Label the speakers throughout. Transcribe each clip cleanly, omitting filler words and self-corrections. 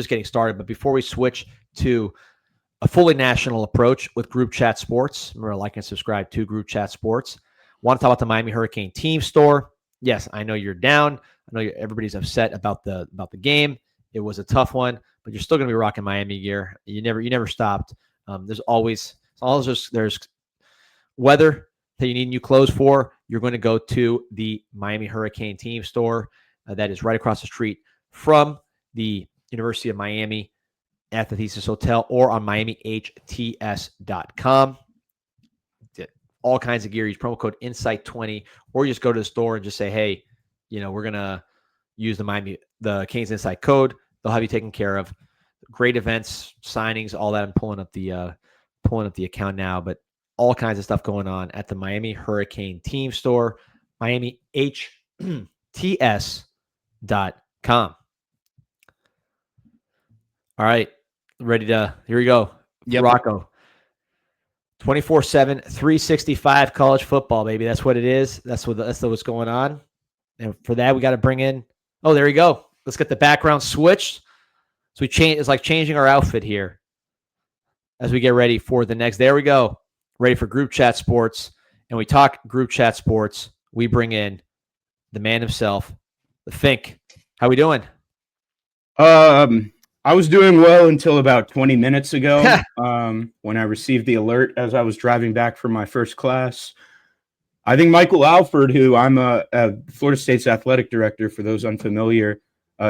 Speaker 1: just getting started. But before we switch to a fully national approach with Group Chat Sports, remember, like and subscribe to Group Chat Sports. Want to talk about the Miami Hurricane team store? Yes, I know you're down. I know everybody's upset about the game. It was a tough one, but you're still going to be rocking Miami gear. You never stopped. There's always, as long as there's weather that you need new clothes for, you're going to go to the Miami Hurricane team store that is right across the street from the University of Miami at the Thesis Hotel or on MiamiHTS.com. All kinds of gear. Use promo code INSIGHT20, or you just go to the store and just say, hey, we're going to use the Canes Insight code. They'll have you taken care of. Great events, signings, all that. I'm pulling up the account now, but all kinds of stuff going on at the Miami Hurricane team store, MiamiHTS.com. All right. Here we go.
Speaker 2: Yep.
Speaker 1: Rocco. 24/7, 365 college football, baby. That's what it is. That's what's going on. And for that, we got to bring in. Oh, there we go. Let's get the background switched. So it's like changing our outfit here as we get ready for the next. There we go. Ready for Group Chat Sports. And we talk Group Chat Sports. We bring in the man himself, the Fink. How we doing?
Speaker 2: I was doing well until about 20 minutes ago when I received the alert as I was driving back from my first class. I think Michael Alford, who I'm a Florida State's athletic director, for those unfamiliar,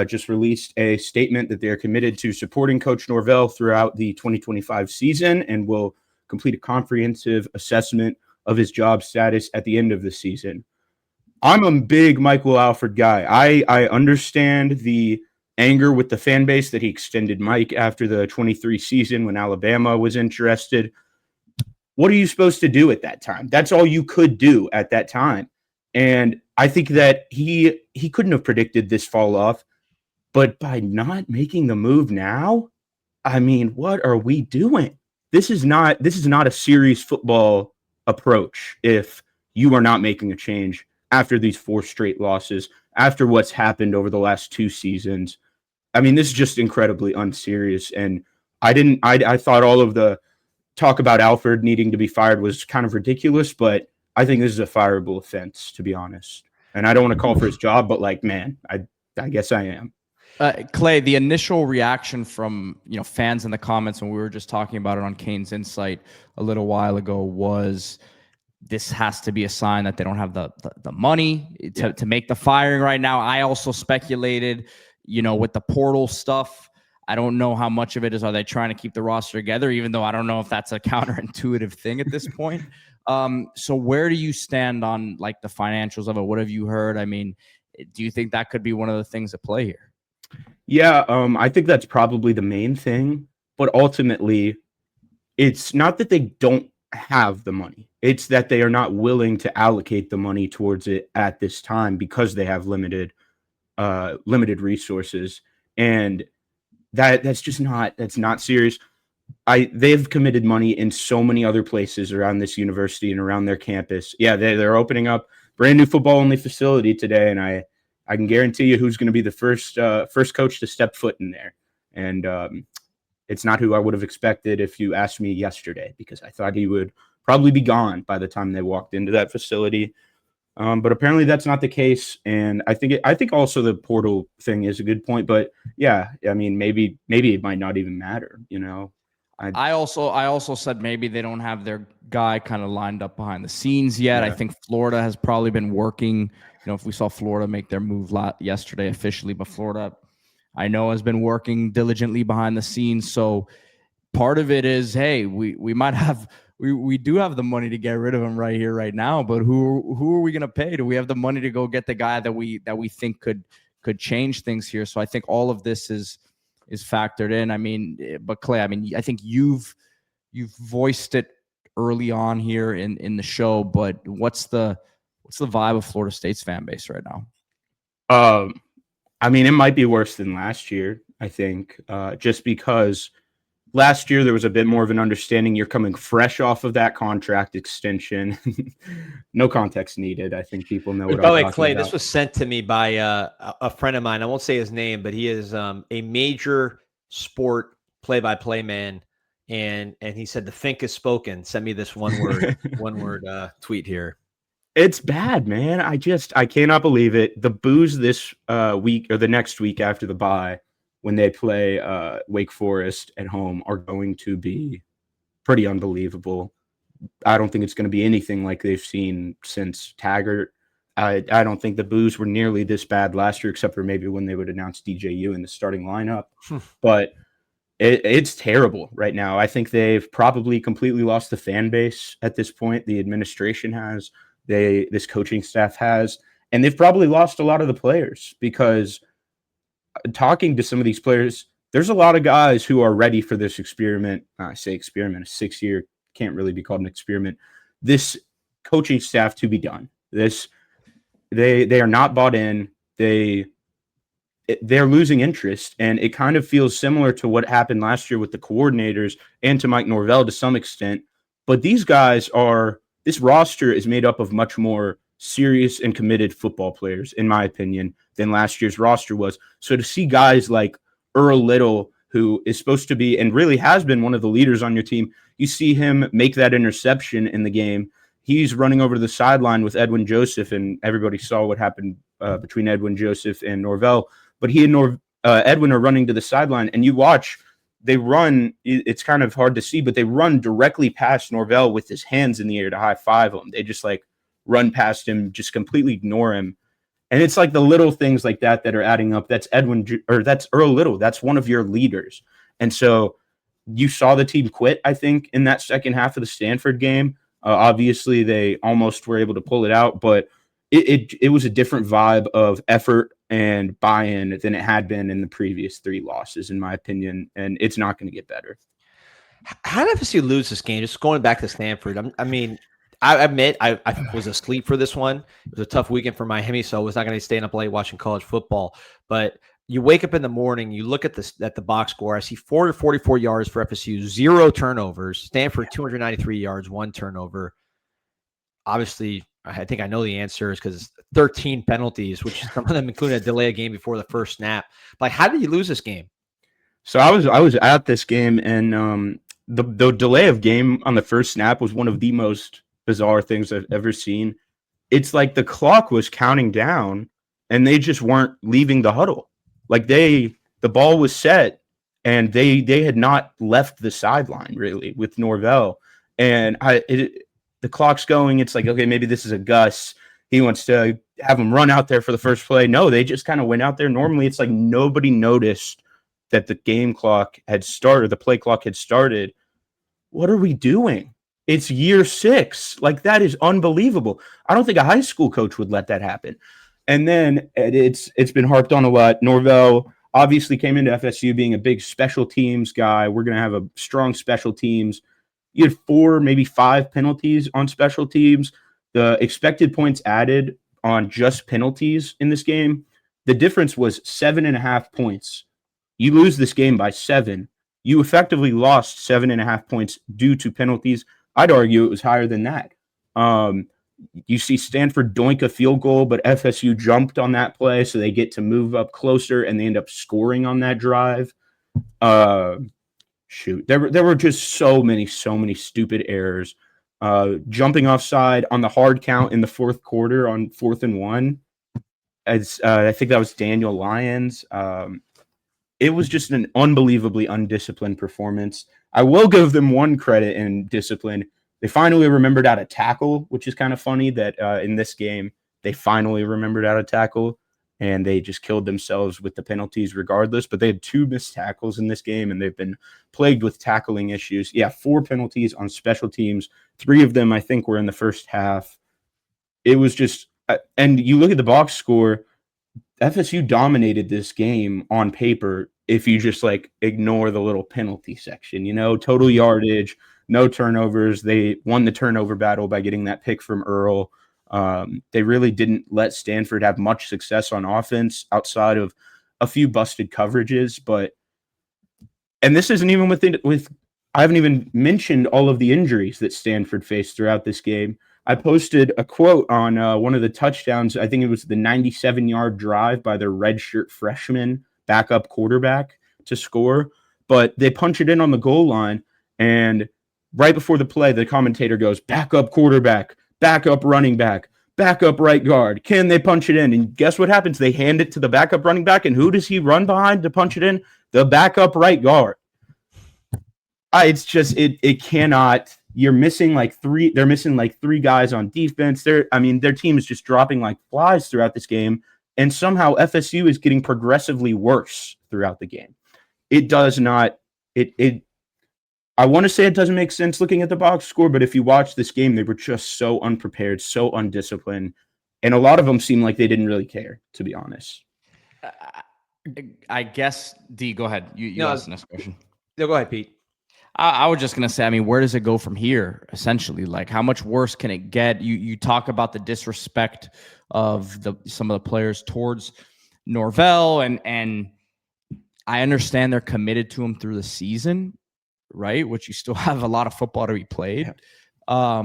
Speaker 2: just released a statement that they are committed to supporting Coach Norvell throughout the 2025 season and will complete a comprehensive assessment of his job status at the end of the season. I'm a big Michael Alford guy. I understand the anger with the fan base that he extended Mike after the 23 season when Alabama was interested. What are you supposed to do at that time? That's all you could do at that time. And I think that he couldn't have predicted this fall off, but by not making the move now, I mean, what are we doing? This is not a serious football approach if you are not making a change after these 4 straight losses, after what's happened over the last 2 seasons. I mean, this is just incredibly unserious. And I thought all of the talk about Alford needing to be fired was kind of ridiculous, but I think this is a fireable offense, to be honest. And I don't want to call for his job, but man, I guess I am.
Speaker 3: Clay, the initial reaction from fans in the comments when we were just talking about it on Canes Insight a little while ago was this has to be a sign that they don't have the money to make the firing right now. I also speculated, with the portal stuff, I don't know how much of it is, are they trying to keep the roster together, even though I don't know if that's a counterintuitive thing at this point. So where do you stand on the financials of it? What have you heard? I mean, do you think that could be one of the things at play here?
Speaker 2: Yeah, I think that's probably the main thing. But ultimately, it's not that they don't have the money. It's that they are not willing to allocate the money towards it at this time because they have limited resources. And that's not serious. They've committed money in so many other places around this university and around their campus. Yeah, they're opening up brand new football only facility today, and I can guarantee you who's going to be the first coach to step foot in there. And it's not who I would have expected if you asked me yesterday, because I thought he would probably be gone by the time they walked into that facility. But apparently that's not the case. And I think also the portal thing is a good point. But yeah, I mean, maybe it might not even matter,
Speaker 3: I also said maybe they don't have their guy kind of lined up behind the scenes yet. Yeah. I think Florida has probably been working. If we saw Florida make their move yesterday officially, but Florida, I know, has been working diligently behind the scenes. So part of it is, hey, we might have we do have the money to get rid of him right here, right now. But who are we going to pay? Do we have the money to go get the guy that we think could change things here? So I think all of this is factored in. I mean, but Clay, I mean, I think you've voiced it early on here in the show. But what's the vibe of Florida State's fan base right now?
Speaker 2: I mean, it might be worse than last year, I think, just because last year there was a bit more of an understanding you're coming fresh off of that contract extension. No context needed. I think people know what I'm talking
Speaker 1: Clay,
Speaker 2: about.
Speaker 1: This was sent to me by a friend of mine. I won't say his name, but he is a major sport play-by-play man, and he said the Fink is spoken. Send me this one word tweet here.
Speaker 2: It's bad, man. I cannot believe it. The boos this week or the next week after the bye, when they play Wake Forest at home, are going to be pretty unbelievable. I don't think it's going to be anything like they've seen since Taggart. I don't think the boos were nearly this bad last year, except for maybe when they would announce DJU in the starting lineup. But it's terrible right now. I think they've probably completely lost the fan base at this point. The administration has, this coaching staff has, and they've probably lost a lot of the players, because talking to some of these players, there's a lot of guys who are ready for this experiment. I say experiment, a 6-year can't really be called an experiment. This coaching staff to be done. They are not bought in. They're losing interest, and it kind of feels similar to what happened last year with the coordinators and to Mike Norvell to some extent. But this roster is made up of much more serious and committed football players, in my opinion, than last year's roster was. So to see guys like Earl Little, who is supposed to be and really has been one of the leaders on your team, you see him make that interception in the game. He's running over to the sideline with Edwin Joseph, and everybody saw what happened between Edwin Joseph and Norvell. But he and Edwin are running to the sideline, and you watch, they run, it's kind of hard to see, but they run directly past Norvell with his hands in the air to high-five him. They just run past him, just completely ignore him. And it's the little things like that that are adding up. That's that's Earl Little. That's one of your leaders. And so you saw the team quit, I think, in that second half of the Stanford game. Obviously, they almost were able to pull it out, but it was a different vibe of effort and buy-in than it had been in the previous 3 losses, in my opinion, and it's not going to get better.
Speaker 1: How did FSU lose this game? Just going back to Stanford, I admit I was asleep for this one. It was a tough weekend for Miami, so I was not going to be staying up late watching college football. But you wake up in the morning, you look at the box score. I see 444 yards for FSU, 0 turnovers. Stanford 293 yards, 1 turnover. Obviously, I think I know the answer is because 13 penalties, which some of them included a delay of game before the first snap. Like, how did you lose this game?
Speaker 2: So I was at this game, and the delay of game on the first snap was one of the most bizarre things I've ever seen. It's like the clock was counting down, and they just weren't leaving the huddle. The ball was set, and they had not left the sideline really with Norvell. And the clock's going. It's okay, maybe this is a Gus. He wants to have them run out there for the first play. No, they just kind of went out there. Normally, it's nobody noticed that the game clock had started, the play clock had started. What are we doing? It's year 6. That is unbelievable. I don't think a high school coach would let that happen. And then it's been harped on a lot. Norvell obviously came into FSU being a big special teams guy. We're going to have a strong special teams. You had 4, maybe 5 penalties on special teams. The expected points added on just penalties in this game, the difference was 7.5 points. You lose this game by 7. You effectively lost 7.5 points due to penalties. I'd argue it was higher than that. You see Stanford doink a field goal, but FSU jumped on that play, so they get to move up closer, and they end up scoring on that drive. There were just so many stupid errors. Jumping offside on the hard count in the fourth quarter on 4th and 1. I think that was Daniel Lyons. It was just an unbelievably undisciplined performance. I will give them one credit in discipline. They finally remembered how to tackle, which is kind of funny that in this game, they finally remembered how to tackle, and they just killed themselves with the penalties regardless. But they had 2 missed tackles in this game, and they've been plagued with tackling issues. 4 penalties on special teams. 3 of them, I think, were in the first half. It was just and you look at the box score, FSU dominated this game on paper if you just ignore the little penalty section, total yardage, no turnovers. They won the turnover battle by getting that pick from Earl. They really didn't let Stanford have much success on offense outside of a few busted coverages. And this isn't even with I haven't even mentioned all of the injuries that Stanford faced throughout this game. I posted a quote on one of the touchdowns. I think it was the 97-yard drive by their redshirt freshman backup quarterback to score. but they punch it in on the goal line, and right before the play, the commentator goes, backup quarterback, backup running back, backup right guard. Can they punch it in? And guess what happens? They hand it to the backup running back, and who does he run behind to punch it in? The backup right guard. It's just it cannot. You're missing like three. They're missing like three guys on defense. Their team is just dropping like flies throughout this game, and somehow FSU is getting progressively worse throughout the game. It does not. I want to say it doesn't make sense looking at the box score, but if you watch this game, they were just so unprepared, so undisciplined, and a lot of them seemed like they didn't really care, to be honest.
Speaker 3: I guess, D, go ahead. You asked the next question.
Speaker 1: No, go ahead, Pete.
Speaker 3: I was just going to say, I mean, where does it go from here, essentially? Like, how much worse can it get? You talk about the disrespect of some of the players towards Norvell, and I understand they're committed to him through the season, right? Which you still have a lot of football to be played. Yeah.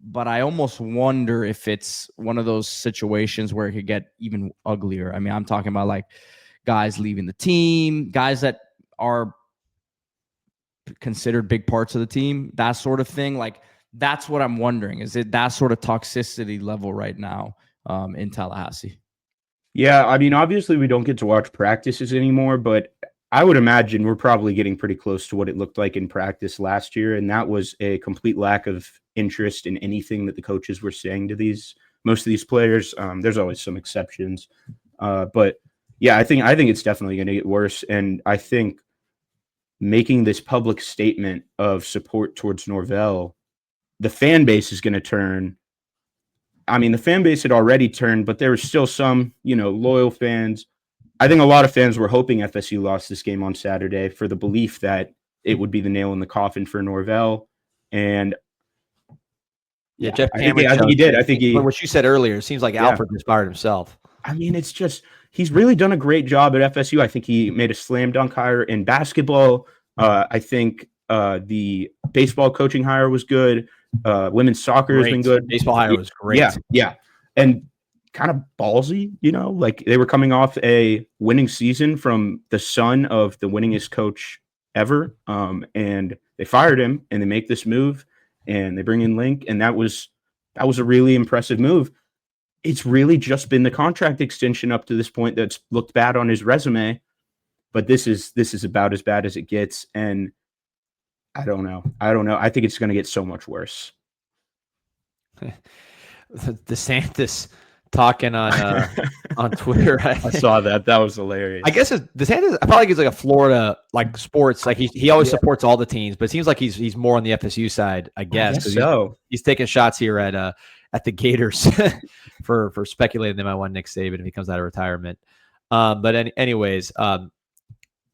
Speaker 3: But I almost wonder if it's one of those situations where it could get even uglier. I mean, I'm talking about like guys leaving the team, guys that are considered big parts of the team, that sort of thing. Like, that's what I'm wondering. Is it that sort of toxicity level right now in Tallahassee?
Speaker 2: Yeah, I mean, obviously we don't get to watch practices anymore, but I would imagine we're probably getting pretty close to what it looked like in practice last year, and that was a complete lack of interest in anything that the coaches were saying to most of these players. There's always some exceptions, but yeah, I think it's definitely going to get worse, and I think making this public statement of support towards Norvell, the fan base is going to turn. I mean, the fan base had already turned, but there were still some, loyal fans. I think a lot of fans were hoping FSU lost this game on Saturday for the belief that it would be the nail in the coffin for Norvell. And
Speaker 1: yeah, Jeff
Speaker 2: I think he did. I think
Speaker 1: what you said earlier, it seems like Alfred inspired himself.
Speaker 2: I mean, it's just, he's really done a great job at FSU. I think he made a slam dunk hire in basketball. I think the baseball coaching hire was good. Women's soccer has been good.
Speaker 1: Baseball hire was great.
Speaker 2: Yeah. And kind of ballsy, like they were coming off a winning season from the son of the winningest coach ever. And they fired him, and they make this move, and they bring in Link. And that was a really impressive move. It's really just been the contract extension up to this point that's looked bad on his resume, but this is about as bad as it gets. And I don't know. I think it's going to get so much worse.
Speaker 1: DeSantis talking on Twitter.
Speaker 2: I saw that. That was hilarious.
Speaker 1: I guess DeSantis, I probably gives like a Florida like sports. Like he always supports all the teams, but it seems like he's more on the FSU side, I guess. He's taking shots here at the Gators for speculating they might want Nick Saban if he comes out of retirement. But anyways,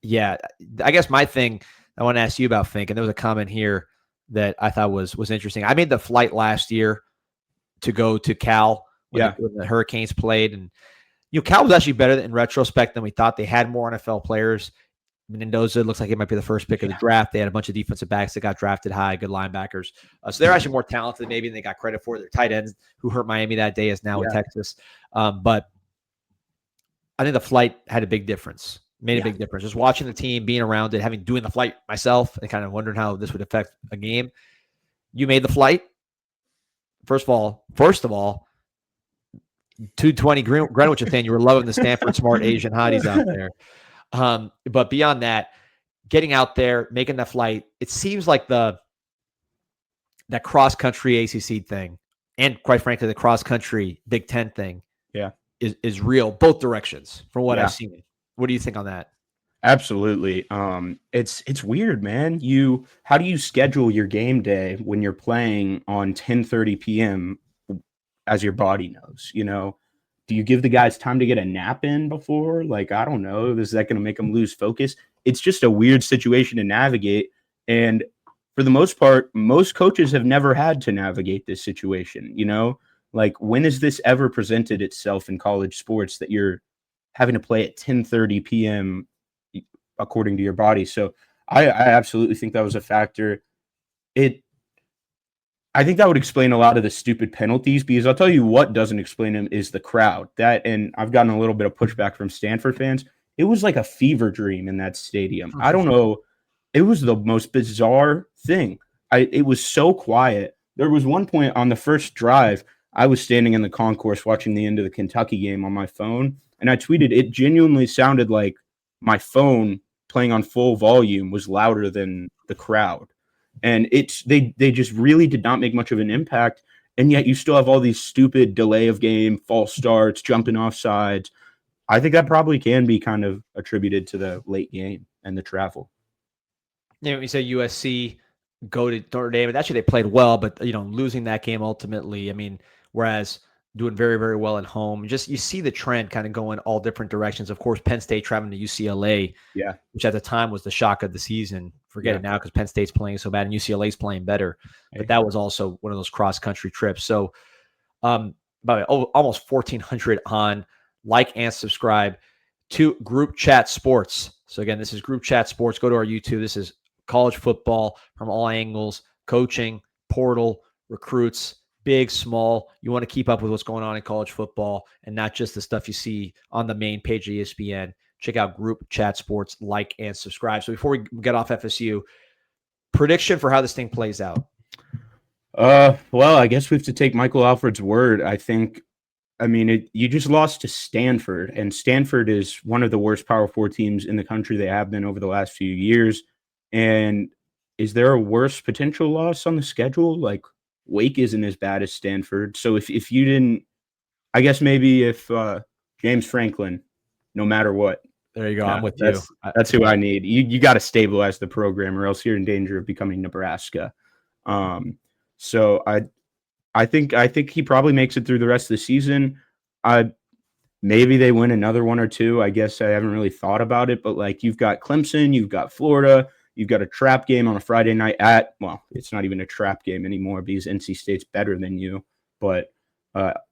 Speaker 1: yeah, I guess my thing I want to ask you about, Fink, and there was a comment here that I thought was interesting. I made the flight last year to go to Cal when the Hurricanes played, and Cal was actually better in retrospect than we thought. They had more NFL players. Mendoza looks like he might be the first pick of the draft. They had a bunch of defensive backs that got drafted high, good linebackers. So they're actually more talented maybe than they got credit for. Their tight ends who hurt Miami that day is now in Texas. But I think the flight had a big difference. Made a big difference. Just watching the team, being around it, doing the flight myself, and kind of wondering how this would affect a game. You made the flight. First of all, 220 Greenwich thing. You were loving the Stanford smart Asian hotties out there. But beyond that, getting out there, making that flight, it seems like that cross country ACC thing, and quite frankly, the cross country Big Ten thing, is real, both directions from what I've seen. What do you think on that?
Speaker 2: Absolutely. It's weird, man. How do you schedule your game day when you're playing on 10:30 p.m. as your body knows? Do you give the guys time to get a nap in before? Like, I don't know. Is that going to make them lose focus? It's just a weird situation to navigate. And for the most part, most coaches have never had to navigate this situation. Like, when has this ever presented itself in college sports that you're having to play at 10:30 p.m. according to your body? So I absolutely think that was a factor. I think that would explain a lot of the stupid penalties, because I'll tell you what doesn't explain them is the crowd. And I've gotten a little bit of pushback from Stanford fans. it was like a fever dream in that stadium. I don't know. It was the most bizarre thing. It was so quiet. There was one point on the first drive, I was standing in the concourse watching the end of the Kentucky game on my phone, and I tweeted, it genuinely sounded like my phone playing on full volume was louder than the crowd. And they just really did not make much of an impact. And yet you still have all these stupid delay of game, false starts, jumping off sides. I think that probably can be kind of attributed to the late game and the travel.
Speaker 1: You say USC go to Notre Dame, and actually they played well, but losing that game ultimately, whereas doing very, very well at home, you see the trend kind of going all different directions. Of course, Penn State traveling to UCLA, which at the time was the shock of the season. Forget it now because Penn State's playing so bad and UCLA's playing better. But that was also one of those cross-country trips. So almost 1,400 on. Like and subscribe to Group Chat Sports. So again, this is Group Chat Sports. Go to our YouTube. This is college football from all angles, coaching, portal, recruits, big, small. You want to keep up with what's going on in college football and not just the stuff you see on the main page of ESPN. Check out Group Chat Sports, like and subscribe. So before we get off FSU, prediction for how this thing plays out.
Speaker 2: Well, I guess we have to take Michael Alford's word. You just lost to Stanford, and Stanford is one of the worst Power 4 teams in the country. They have been over the last few years. And is there a worse potential loss on the schedule? Like, Wake isn't as bad as Stanford. So if you didn't, I guess maybe if James Franklin, no matter what.
Speaker 1: There you go. I'm with you.
Speaker 2: That's who I need. You got to stabilize the program, or else you're in danger of becoming Nebraska. So I think he probably makes it through the rest of the season. Maybe they win another one or two. I guess I haven't really thought about it, but like, you've got Clemson, you've got Florida, you've got a trap game on a Friday night it's not even a trap game anymore because NC State's better than you, but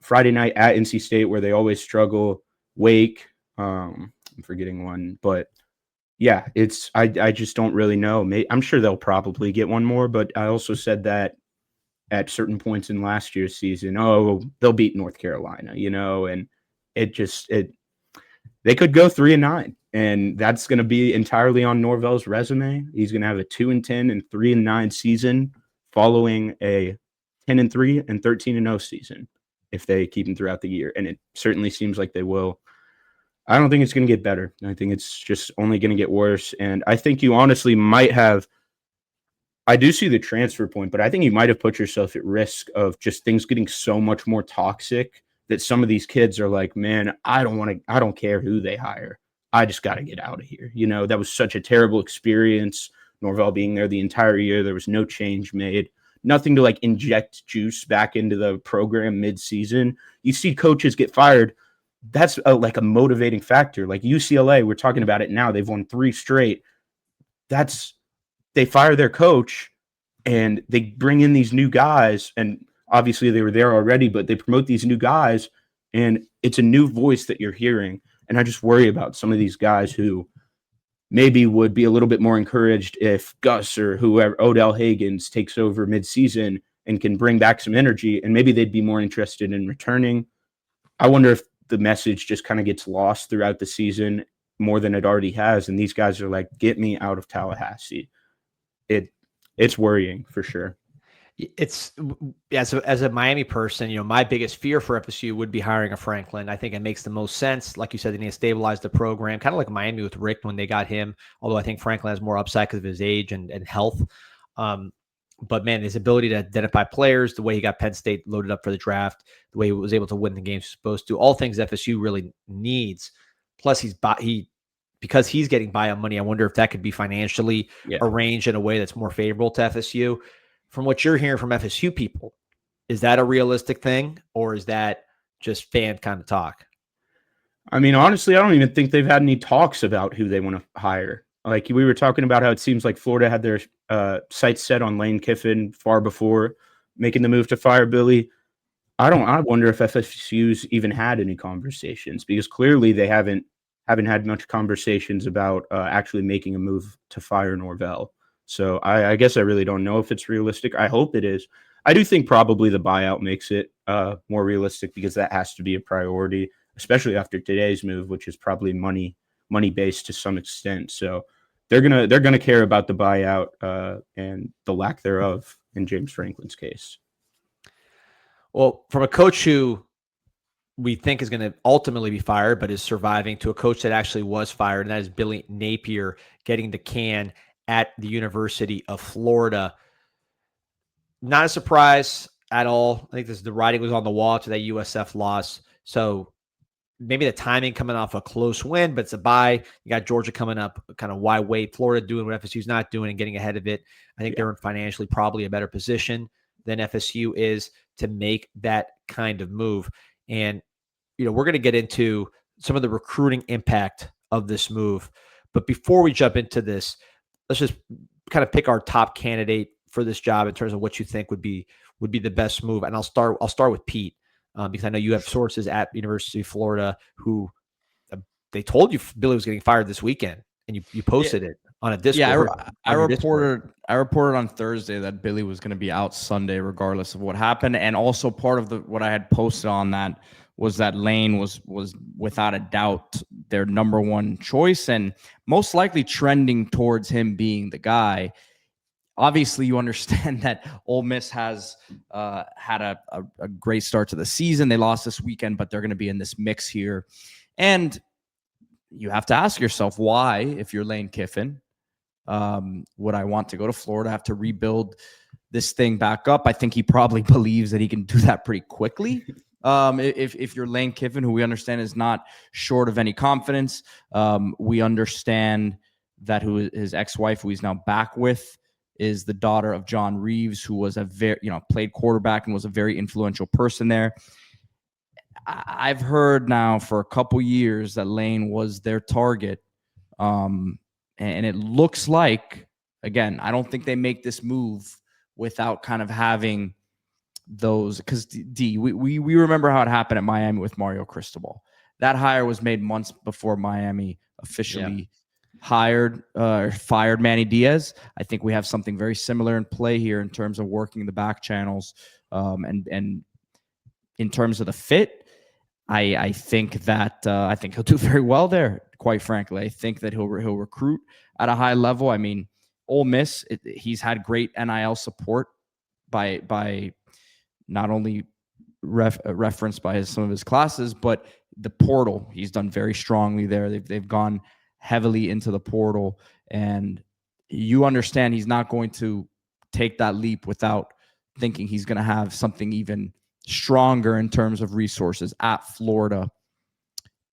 Speaker 2: Friday night at NC State where they always struggle. Wake, I'm forgetting one, but yeah, I just don't really know. I'm sure they'll probably get one more, but I also said that at certain points in last year's season, they'll beat North Carolina, and they could go 3-9, and that's going to be entirely on Norvell's resume. He's going to have a 2-10 and 3-9 season following a 10-3 and 13-0 season if they keep him throughout the year, and it certainly seems like they will. I don't think it's going to get better. I think it's just only going to get worse, and I think you honestly might have. I do see the transfer point, but I think you might have put yourself at risk of just things getting so much more toxic that some of these kids are like, man, I don't care who they hire. I just got to get out of here. That was such a terrible experience. Norvell being there the entire year. There was no change made, nothing to like inject juice back into the program mid-season. You see coaches get fired. That's like a motivating factor. Like UCLA, we're talking about it now. They've won 3 straight. They fire their coach and they bring in these new guys, and obviously they were there already, but they promote these new guys and it's a new voice that you're hearing. And I just worry about some of these guys who maybe would be a little bit more encouraged if Gus or whoever, Odell Higgins, takes over midseason and can bring back some energy, and maybe they'd be more interested in returning. I wonder if the message just kind of gets lost throughout the season more than it already has. And these guys are like, get me out of Tallahassee. It's worrying for sure.
Speaker 1: It's as a Miami person, my biggest fear for FSU would be hiring a Franklin. I think it makes the most sense. Like you said, they need to stabilize the program, kind of like Miami with Rick when they got him. Although I think Franklin has more upside because of his age and health. But man, his ability to identify players, the way he got Penn State loaded up for the draft, the way he was able to win the games he's supposed to, all things FSU really needs. Plus, because he's getting buyout money, I wonder if that could be financially arranged in a way that's more favorable to FSU. From what you're hearing from FSU people, is that a realistic thing, or is that just fan kind of talk?
Speaker 2: Honestly, I don't even think they've had any talks about who they want to hire. Like we were talking about how it seems like Florida had their sights set on Lane Kiffin far before making the move to fire Billy. I wonder if FSU's even had any conversations, because clearly they haven't had much conversations about actually making a move to fire Norvell. So I guess I really don't know if it's realistic. I hope it is. I do think probably the buyout makes it more realistic, because that has to be a priority, especially after today's move, which is probably money money based to some extent. So they're gonna care about the buyout and the lack thereof in James Franklin's case.
Speaker 1: Well, from a coach who we think is going to ultimately be fired, but is surviving, to a coach that actually was fired, and that is Billy Napier getting the can at the University of Florida. Not a surprise at all. I think the writing was on the wall to that USF loss. So maybe the timing coming off a close win, but it's a bye. You got Georgia coming up. Kind of why wait? Florida doing what FSU's not doing and getting ahead of it. I think they're in financially probably a better position than FSU is to make that kind of move. And, we're going to get into some of the recruiting impact of this move. But before we jump into this, let's just kind of pick our top candidate for this job in terms of what you think would be the best move. And I'll start with Pete, because I know you have sources at University of Florida who they told you Billy was getting fired this weekend, and you posted it on a Discord.
Speaker 3: Yeah, I reported on Thursday that Billy was going to be out Sunday regardless of what happened. And also part of what I had posted on that was that Lane was without a doubt their number one choice and most likely trending towards him being the guy. Obviously, you understand that Ole Miss has had a great start to the season. They lost this weekend, but they're going to be in this mix here. And you have to ask yourself why, if you're Lane Kiffin, would I want to go to Florida, have to rebuild this thing back up? I think he probably believes that he can do that pretty quickly. If you're Lane Kiffin, who we understand is not short of any confidence, we understand that his ex-wife, who he's now back with, is the daughter of John Reeves, who was a very, played quarterback and was a very influential person there. I've heard now for a couple years that Lane was their target. And it looks like, again, I don't think they make this move without kind of having those, because we remember how it happened at Miami with Mario Cristobal. That hire was made months before Miami officially fired Manny Diaz. I think we have something very similar in play here in terms of working the back channels, and in terms of the fit. I think that I think he'll do very well there. Quite frankly, I think that he'll recruit at a high level. I mean, Ole Miss, he's had great NIL support by not only referenced by some of his classes, but the portal. He's done very strongly there. They've gone heavily into the portal, and you understand he's not going to take that leap without thinking he's going to have something even stronger in terms of resources at Florida.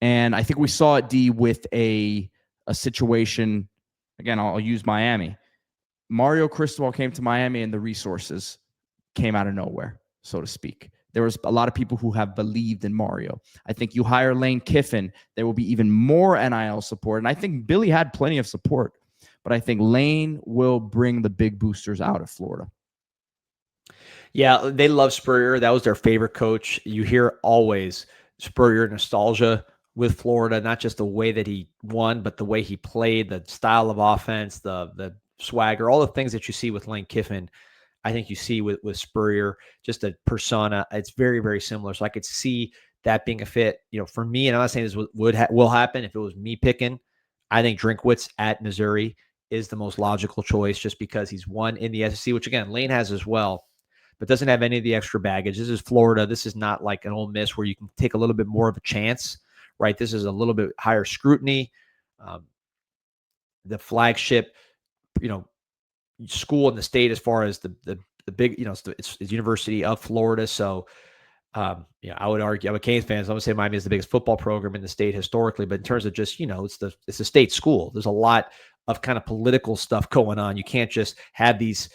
Speaker 3: And I think we saw it, D, with a situation. Again, I'll use Miami. Mario Cristobal came to Miami and the resources came out of nowhere, so to speak. There was a lot of people who have believed in Mario. I think you hire Lane Kiffin, there will be even more NIL support. And I think Billy had plenty of support, but I think Lane will bring the big boosters out of Florida.
Speaker 1: Yeah, they love Spurrier. That was their favorite coach. You hear always Spurrier nostalgia with Florida, not just the way that he won, but the way he played, the style of offense, the swagger, all the things that you see with Lane Kiffin. I think you see with Spurrier, just a persona. It's very, very similar. So I could see that being a fit. For me, and I'm not saying this will happen. If it was me picking, I think Drinkwitz at Missouri is the most logical choice, just because he's won in the SEC, which again Lane has as well, but doesn't have any of the extra baggage. This is Florida. This is not like an Ole Miss where you can take a little bit more of a chance, right? This is a little bit higher scrutiny. The flagship, school in the state as far as the big, it's University of Florida. So, I would argue, I'm a Canes fan, so I would say Miami is the biggest football program in the state historically. But in terms of just, it's a state school. There's a lot of kind of political stuff going on. You can't just have these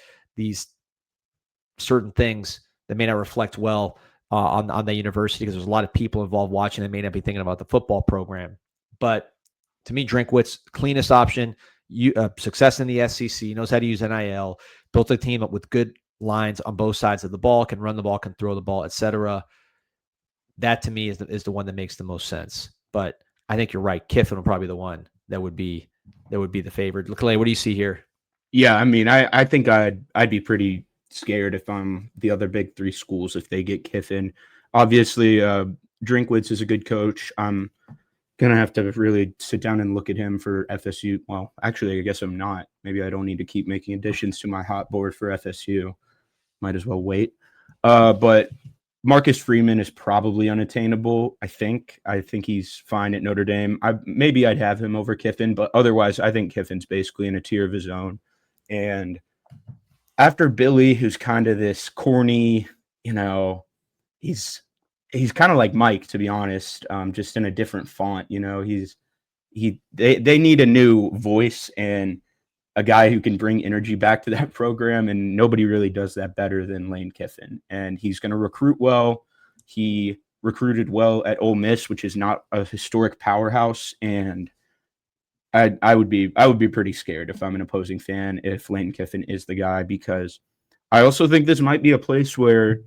Speaker 1: certain things that may not reflect well on the university, because there's a lot of people involved watching that may not be thinking about the football program. But to me, Drinkwitz, cleanest option. Success in the SEC, knows how to use NIL, built a team up with good lines on both sides of the ball, can run the ball, can throw the ball, etc. That to me is the one that makes the most sense. But I think you're right. Kiffin will probably be the one that would be the favorite. Clay, what do you see here?
Speaker 2: Yeah, I mean, I think I'd be pretty scared if I'm the other big three schools if they get Kiffin. Obviously, Drinkwitz is a good coach. I'm Gonna have to really sit down and look at him for FSU. Well, actually, I guess I'm not. Maybe I don't need to keep making additions to my hot board for FSU. Might as well wait. But Marcus Freeman is probably unattainable. I think he's fine at Notre Dame. Maybe I'd have him over Kiffin, but otherwise, I think Kiffin's basically in a tier of his own. And after Billy, who's kind of this corny, he's kind of like Mike, to be honest, just in a different font. They need a new voice and a guy who can bring energy back to that program, and nobody really does that better than Lane Kiffin. And he's going to recruit well. He recruited well at Ole Miss, which is not a historic powerhouse, and I would be pretty scared if I'm an opposing fan if Lane Kiffin is the guy, because I also think this might be a place where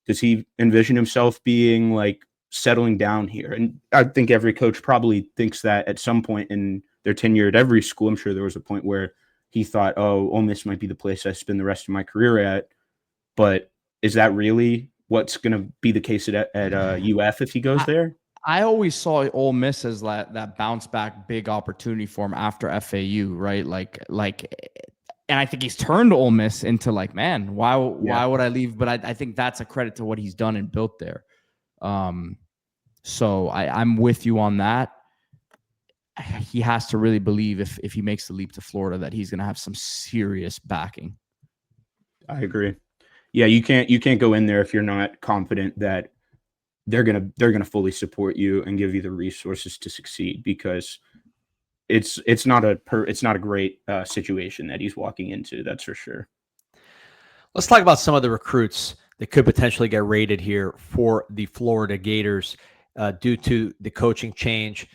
Speaker 2: does he envision himself being like settling down here? And I think every coach probably thinks that at some point in their tenure at every school. I'm sure there was a point where he thought, oh, Ole Miss might be the place I spend the rest of my career at. But is that really what's going to be the case at UF if he goes there?
Speaker 3: I always saw Ole Miss as that bounce back big opportunity for him after FAU, right? And I think he's turned Ole Miss into like, man, why would I leave? But I think that's a credit to what he's done and built there. So I'm with you on that. He has to really believe if he makes the leap to Florida that he's going to have some serious backing.
Speaker 2: I agree. Yeah, you can't go in there if you're not confident that they're gonna fully support you and give you the resources to succeed, because it's not a great situation that he's walking into. That's for sure.
Speaker 1: Let's talk about some of the recruits that could potentially get rated here for the Florida Gators due to the coaching change.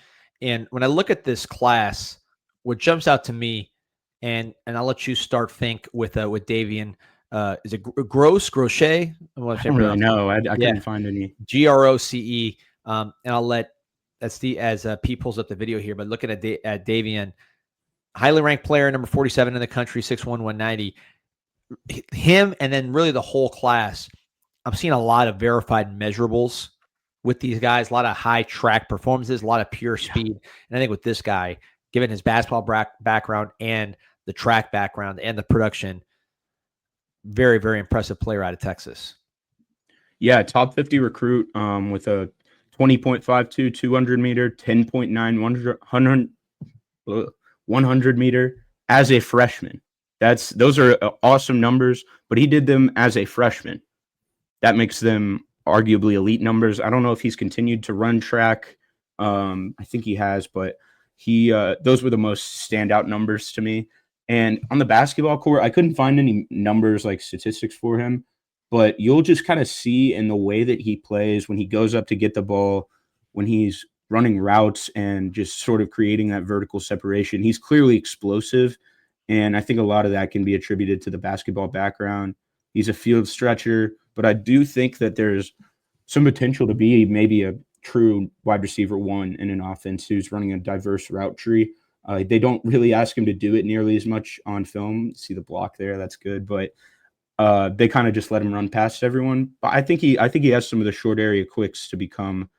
Speaker 1: And when I look at this class, what jumps out to me, and I'll let you start, Fink, with Davian. Is it Groce?
Speaker 2: I don't really know. I couldn't find any.
Speaker 1: Groce. And I'll let as Pete pulls up the video here. But looking at Davian, highly ranked player, number 47 in the country, 6'1", 190. Him, and then really the whole class. I'm seeing a lot of verified measurables with these guys, a lot of high track performances, a lot of pure speed. And I think with this guy, given his basketball background and the track background and the production, very, very impressive player out of Texas.
Speaker 2: Yeah, top 50 recruit with a 20.52 200 meter, 10.9 100 meter as a freshman. Those are awesome numbers, but he did them as a freshman. That makes them arguably elite numbers. I don't know if he's continued to run track. I think he has, but those were the most standout numbers to me. And on the basketball court, I couldn't find any numbers like statistics for him, but you'll just kind of see in the way that he plays when he goes up to get the ball, when he's running routes and just sort of creating that vertical separation. He's clearly explosive, and I think a lot of that can be attributed to the basketball background. He's a field stretcher, but I do think that there's some potential to be maybe a true wide receiver one in an offense who's running a diverse route tree. They don't really ask him to do it nearly as much on film. See the block there, that's good, but they kind of just let him run past everyone. But I think he has some of the short area quicks to become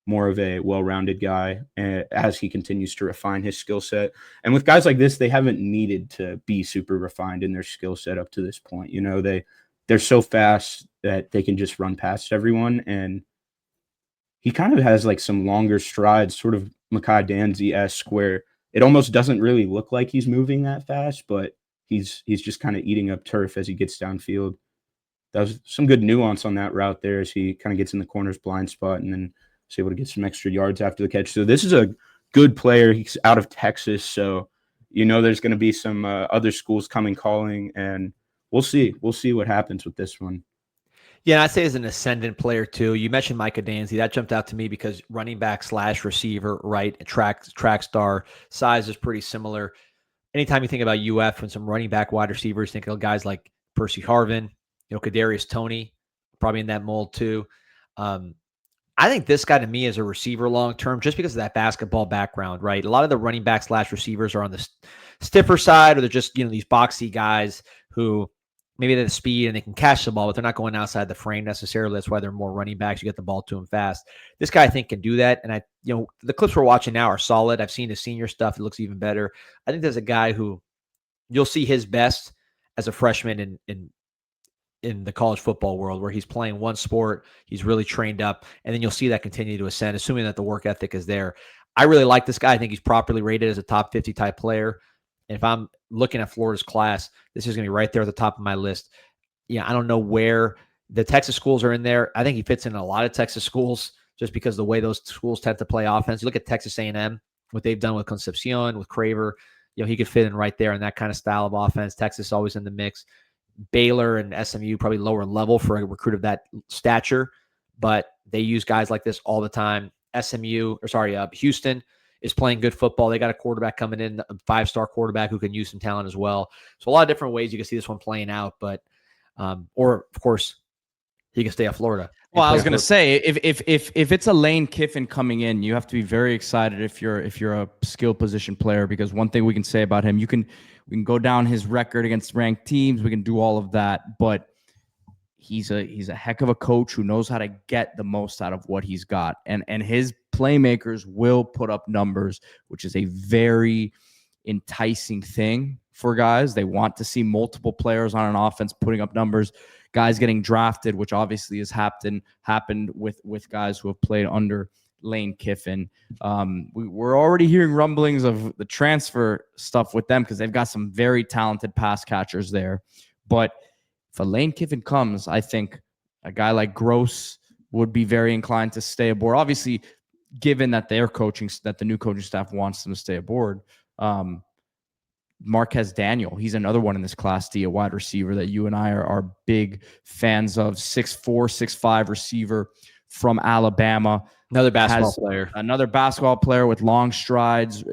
Speaker 2: more of a well-rounded guy as he continues to refine his skill set. And with guys like this, they haven't needed to be super refined in their skill set up to this point. They're so fast that they can just run past everyone. And he kind of has like some longer strides, sort of Makai Danzy-esque, where it almost doesn't really look like he's moving that fast, but he's just kind of eating up turf as he gets downfield. That was some good nuance on that route there as he kind of gets in the corner's blind spot and then is able to get some extra yards after the catch. So this is a good player. He's out of Texas, so there's going to be some other schools coming calling, and we'll see. We'll see what happens with this one.
Speaker 1: Yeah, I'd say as an ascendant player too. You mentioned Micah Danzy. That jumped out to me because running back / receiver, right? Track star, size is pretty similar. Anytime you think about UF and some running back wide receivers, think of guys like Percy Harvin, Kadarius Toney, probably in that mold too. I think this guy to me is a receiver long-term just because of that basketball background, right? A lot of the running back / receivers are on the stiffer side, or they're just, these boxy guys who maybe they have the speed and they can catch the ball, but they're not going outside the frame necessarily. That's why they're more running backs. You get the ball to them fast. This guy, I think, can do that. And the clips we're watching now are solid. I've seen his senior stuff. It looks even better. I think there's a guy who you'll see his best as a freshman in the college football world, where he's playing one sport, he's really trained up, and then you'll see that continue to ascend, assuming that the work ethic is there. I really like this guy. I think he's properly rated as a top 50 type player. And if I'm looking at Florida's class, this is going to be right there at the top of my list. I don't know where the Texas schools are in there. I think he fits in a lot of Texas schools just because of the way those schools tend to play offense. You look at Texas A&M, what they've done with Concepcion, with Craver, he could fit in right there in that kind of style of offense. Texas always in the mix. Baylor and SMU probably lower level for a recruit of that stature, but they use guys like this all the time. Houston is playing good football. They got a quarterback coming in, a 5-star quarterback who can use some talent as well. So a lot of different ways you can see this one playing out, but or of course he can stay at Florida.
Speaker 3: Well, I was going to say, if it's a Lane Kiffin coming in, you have to be very excited if you're a skill position player, because one thing we can say about him, we can go down his record against ranked teams, we can do all of that, but he's a heck of a coach who knows how to get the most out of what he's got, and his playmakers will put up numbers, which is a very enticing thing for guys. They want to see multiple players on an offense putting up numbers, guys getting drafted, which obviously has happened with guys who have played under Lane Kiffin. We're already hearing rumblings of the transfer stuff with them because they've got some very talented pass catchers there. But if a Lane Kiffin comes, I think a guy like Gross would be very inclined to stay aboard. Obviously, given that that the new coaching staff wants them to stay aboard. Marquez Daniel, he's another one in this Class D, a wide receiver that you and I are big fans of. 6'4", 6'5" receiver from Alabama.
Speaker 1: Another basketball player
Speaker 3: with long strides,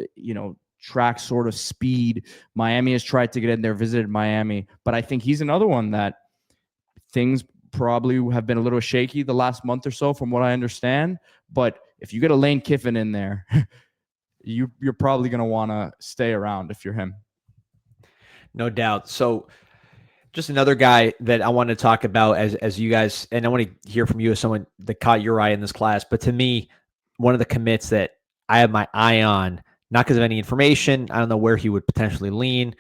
Speaker 3: track sort of speed. Miami has tried to get in there, visited Miami, but I think he's another one that things probably have been a little shaky the last month or so from what I understand. But if you get a Lane Kiffin in there, you're probably going to want to stay around if you're him.
Speaker 1: No doubt. So just another guy that I want to talk about as you guys, and I want to hear from you as someone that caught your eye in this class, but to me, one of the commits that I have my eye on, not because of any information, I don't know where he would potentially lean.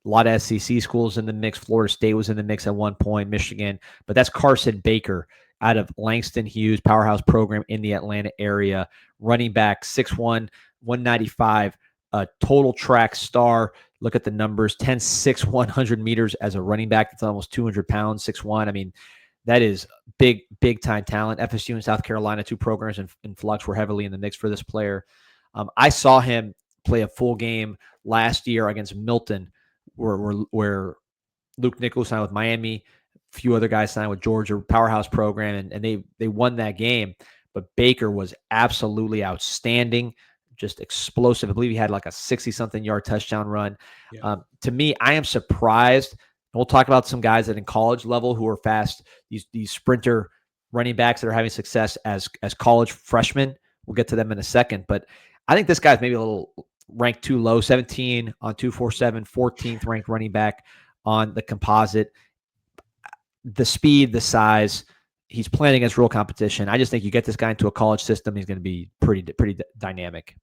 Speaker 1: A lot of SEC schools in the mix. Florida State was in the mix at one point, Michigan, but that's Carson Baker out of Langston Hughes, powerhouse program in the Atlanta area. Running back, 6'1", 195, a total track star. Look at the numbers, 10.6, 100 meters as a running back. That's almost 200 pounds, 6'1". I mean, that is big time talent. FSU and South Carolina, two programs in flux, were heavily in the mix for this player. I saw him play a full game last year against Milton, where Luke Nichols signed with Miami, a few other guys signed with Georgia, powerhouse program, and they won that game. But Baker was absolutely outstanding, just explosive. I believe he had like a 60-something yard touchdown run. Yeah. To me, I am surprised. And we'll talk about some guys that in college level who are fast, these sprinter running backs that are having success as college freshmen. We'll get to them in a second. But I think this guy's maybe a little ranked too low, 17 on 247, 14th ranked running back on the composite. The speed, the size, he's playing against real competition. I just think you get this guy into a college system, he's going to be pretty dynamic.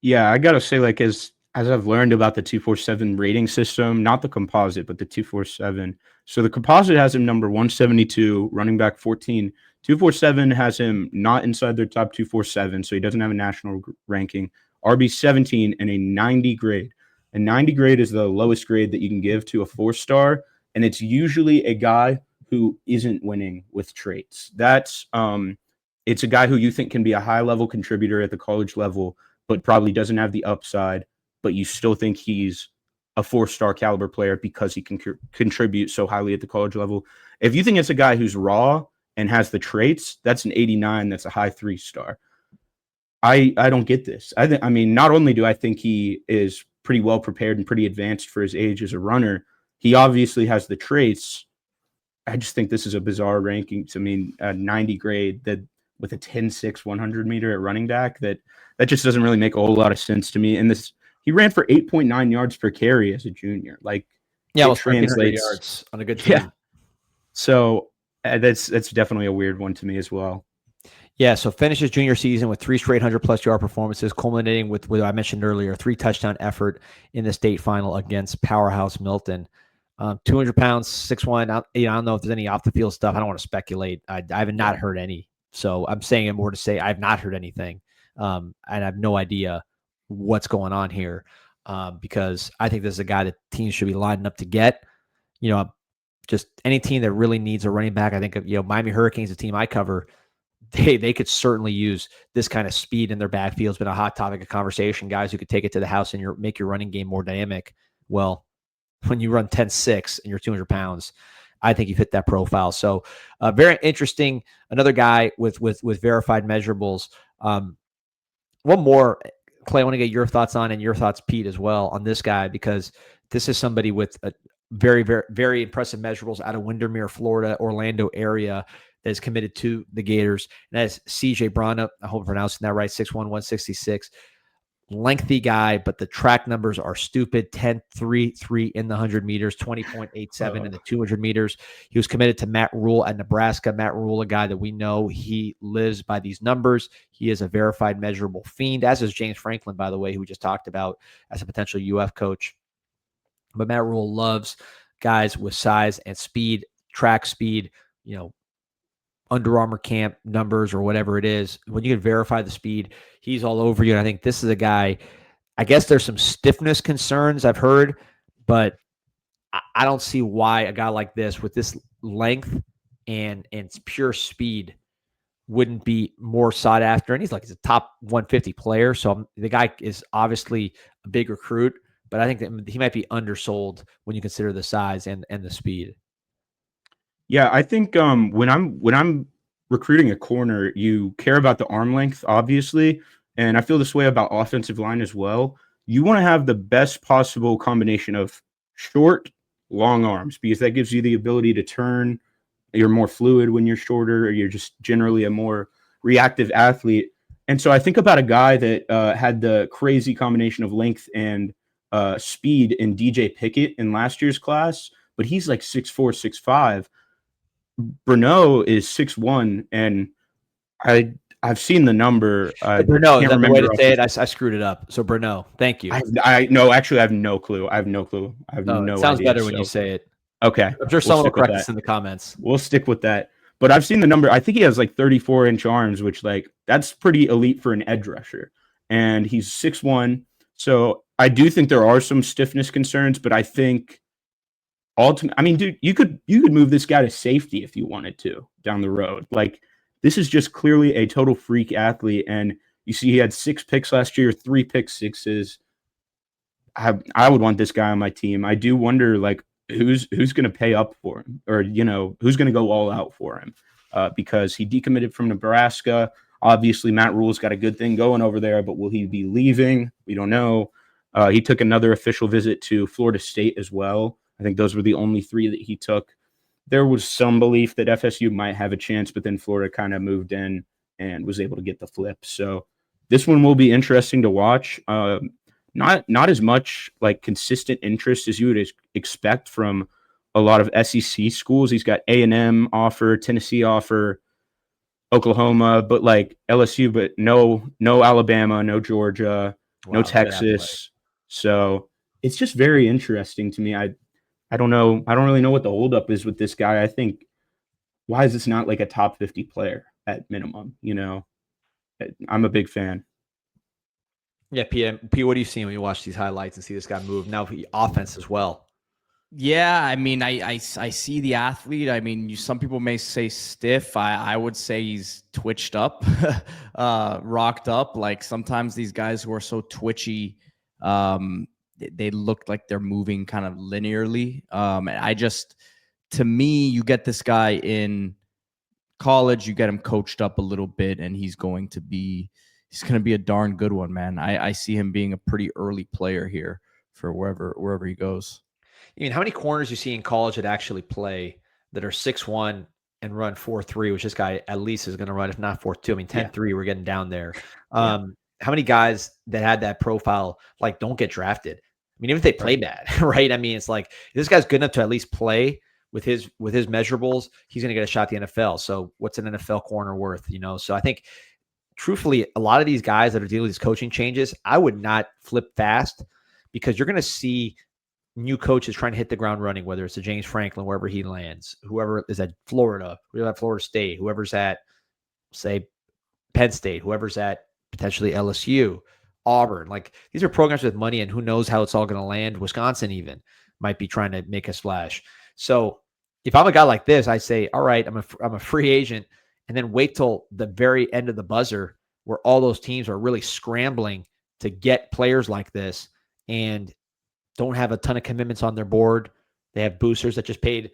Speaker 2: Yeah, I got to say, like, as I've learned about the 247 rating system, not the composite, but the 247. So the composite has him number 172, running back 14. 247 has him not inside their top 247, so he doesn't have a national ranking. RB 17 and a 90 grade. A 90 grade is the lowest grade that you can give to a 4-star, and it's usually a guy who isn't winning with traits. That's it's a guy who you think can be a high-level contributor at the college level, but probably doesn't have the upside, but you still think he's a 4-star caliber player because he can contribute so highly at the college level. If you think it's a guy who's raw and has the traits, that's an 89. That's a high 3-star. I don't get this. I mean, not only do I think he is pretty well prepared and pretty advanced for his age as a runner, he obviously has the traits. I just think this is a bizarre ranking. I mean, a 90 grade that with a 10.6 100 meter at running back, that just doesn't really make a whole lot of sense to me. And he ran for 8.9 yards per carry as a junior. Like,
Speaker 1: Yeah,
Speaker 2: it
Speaker 1: almost 1,300
Speaker 2: translates.
Speaker 1: yards on a good team.
Speaker 2: Yeah. So that's definitely a weird one to me as well.
Speaker 1: Yeah, so finishes junior season with 3 straight 100-plus yard performances, culminating with what I mentioned earlier, 3-touchdown effort in the state final against powerhouse Milton. 200 pounds, 6'1". I don't know if there's any off the field stuff. I don't want to speculate. I have not heard any. So I'm saying it more to say I've not heard anything, and I have no idea what's going on here, because I think this is a guy that teams should be lining up to get. Just any team that really needs a running back. I think Miami Hurricanes, the team I cover, they could certainly use this kind of speed in their backfield. It's been a hot topic of conversation. Guys who could take it to the house and make your running game more dynamic. Well, when you run 10-6 and you're 200 pounds, I think you fit that profile. So very interesting. Another guy with verified measurables. One more, Clay, I want to get your thoughts on, and your thoughts, Pete, as well, on this guy, because this is somebody with a very, very, very impressive measurables out of Windermere, Florida, Orlando area, that is committed to the Gators. And that is CJ Brana. I hope I'm pronouncing that right. 6'1", 166. Lengthy guy, but the track numbers are stupid. 10.33 in the 100 meters, 20.87 in the 200 meters. He was committed to Matt Rule at Nebraska. Matt Rule, a guy that we know he lives by these numbers. He is a verified measurable fiend, as is James Franklin, by the way, who we just talked about as a potential UF coach. But Matt Rule loves guys with size and speed, track speed, Under Armour camp numbers or whatever it is. When you can verify the speed, he's all over you. And I think this is a guy, I guess there's some stiffness concerns I've heard, but I don't see why a guy like this with this length and pure speed wouldn't be more sought after. And he's a top 150 player. So the guy is obviously a big recruit, but I think that he might be undersold when you consider the size and the speed.
Speaker 2: Yeah, I think when I'm recruiting a corner, you care about the arm length, obviously, and I feel this way about offensive line as well. You want to have the best possible combination of short, long arms, because that gives you the ability to turn. You're more fluid when you're shorter, or you're just generally a more reactive athlete. And so I think about a guy that had the crazy combination of length and speed in DJ Pickett in last year's class, but he's like 6'4", 6'5". Brno is 6'1", and I've seen the number.
Speaker 1: Brno, is that the way to say it? I screwed it up. So Brno, thank you.
Speaker 2: No, actually, I have no clue. I have no
Speaker 1: it sounds
Speaker 2: idea,
Speaker 1: better when you say it.
Speaker 2: Okay.
Speaker 1: I'm sure someone will correct us in the comments.
Speaker 2: We'll stick with that. But I've seen the number. I think he has 34-inch arms, which that's pretty elite for an edge rusher. And he's 6'1". So I do think there are some stiffness concerns, but I think dude, you could move this guy to safety if you wanted to down the road. This is just clearly a total freak athlete. And you see he had 6 picks last year, 3 pick sixes. I would want this guy on my team. I do wonder, who's going to pay up for him, or, who's going to go all out for him, because he decommitted from Nebraska. Obviously, Matt Rule's got a good thing going over there, but will he be leaving? We don't know. He took another official visit to Florida State as well. I think those were the only 3 that he took. There was some belief that FSU might have a chance, but then Florida kind of moved in and was able to get the flip. So this one will be interesting to watch. Not as much consistent interest as you would expect from a lot of SEC schools. He's got A&M offer, Tennessee offer, Oklahoma, but LSU, but no Alabama, no Georgia, no Texas. So it's just very interesting to me. I don't know. I don't really know what the holdup is with this guy. I think, why is this not a top 50 player at minimum? I'm a big fan.
Speaker 1: Yeah, P, what do you see when you watch these highlights and see this guy move? Now offense as well.
Speaker 3: Yeah, I see the athlete. Some people may say stiff. I would say he's twitched up, rocked up. Sometimes these guys who are so twitchy, they look like they're moving kind of linearly. To me, you get this guy in college, you get him coached up a little bit, and he's going to be a darn good one, man. I see him being a pretty early player here for wherever he goes.
Speaker 1: How many corners you see in college that actually play that are 6'1" and run 4.3, which this guy at least is going to run, if not 4.2. 10.3, we're getting down there. How many guys that had that profile don't get drafted? mean, even if they play bad, right? I mean, it's like if this guy's good enough to at least play with his measurables, he's going to get a shot at the NFL. So what's an NFL corner worth, So I think truthfully, a lot of these guys that are dealing with these coaching changes, I would not flip fast because you're going to see new coaches trying to hit the ground running, whether it's a James Franklin, wherever he lands, whoever is at Florida, whoever at Florida State, whoever's at, say, Penn State, whoever's at potentially LSU, Auburn. Like these are programs with money, and who knows how it's all going to land. Wisconsin even might be trying to make a splash. So if I'm a guy like this, I say, all right, I'm a free agent, and then wait till the very end of the buzzer where all those teams are really scrambling to get players like this and don't have a ton of commitments on their board. They have boosters that just paid,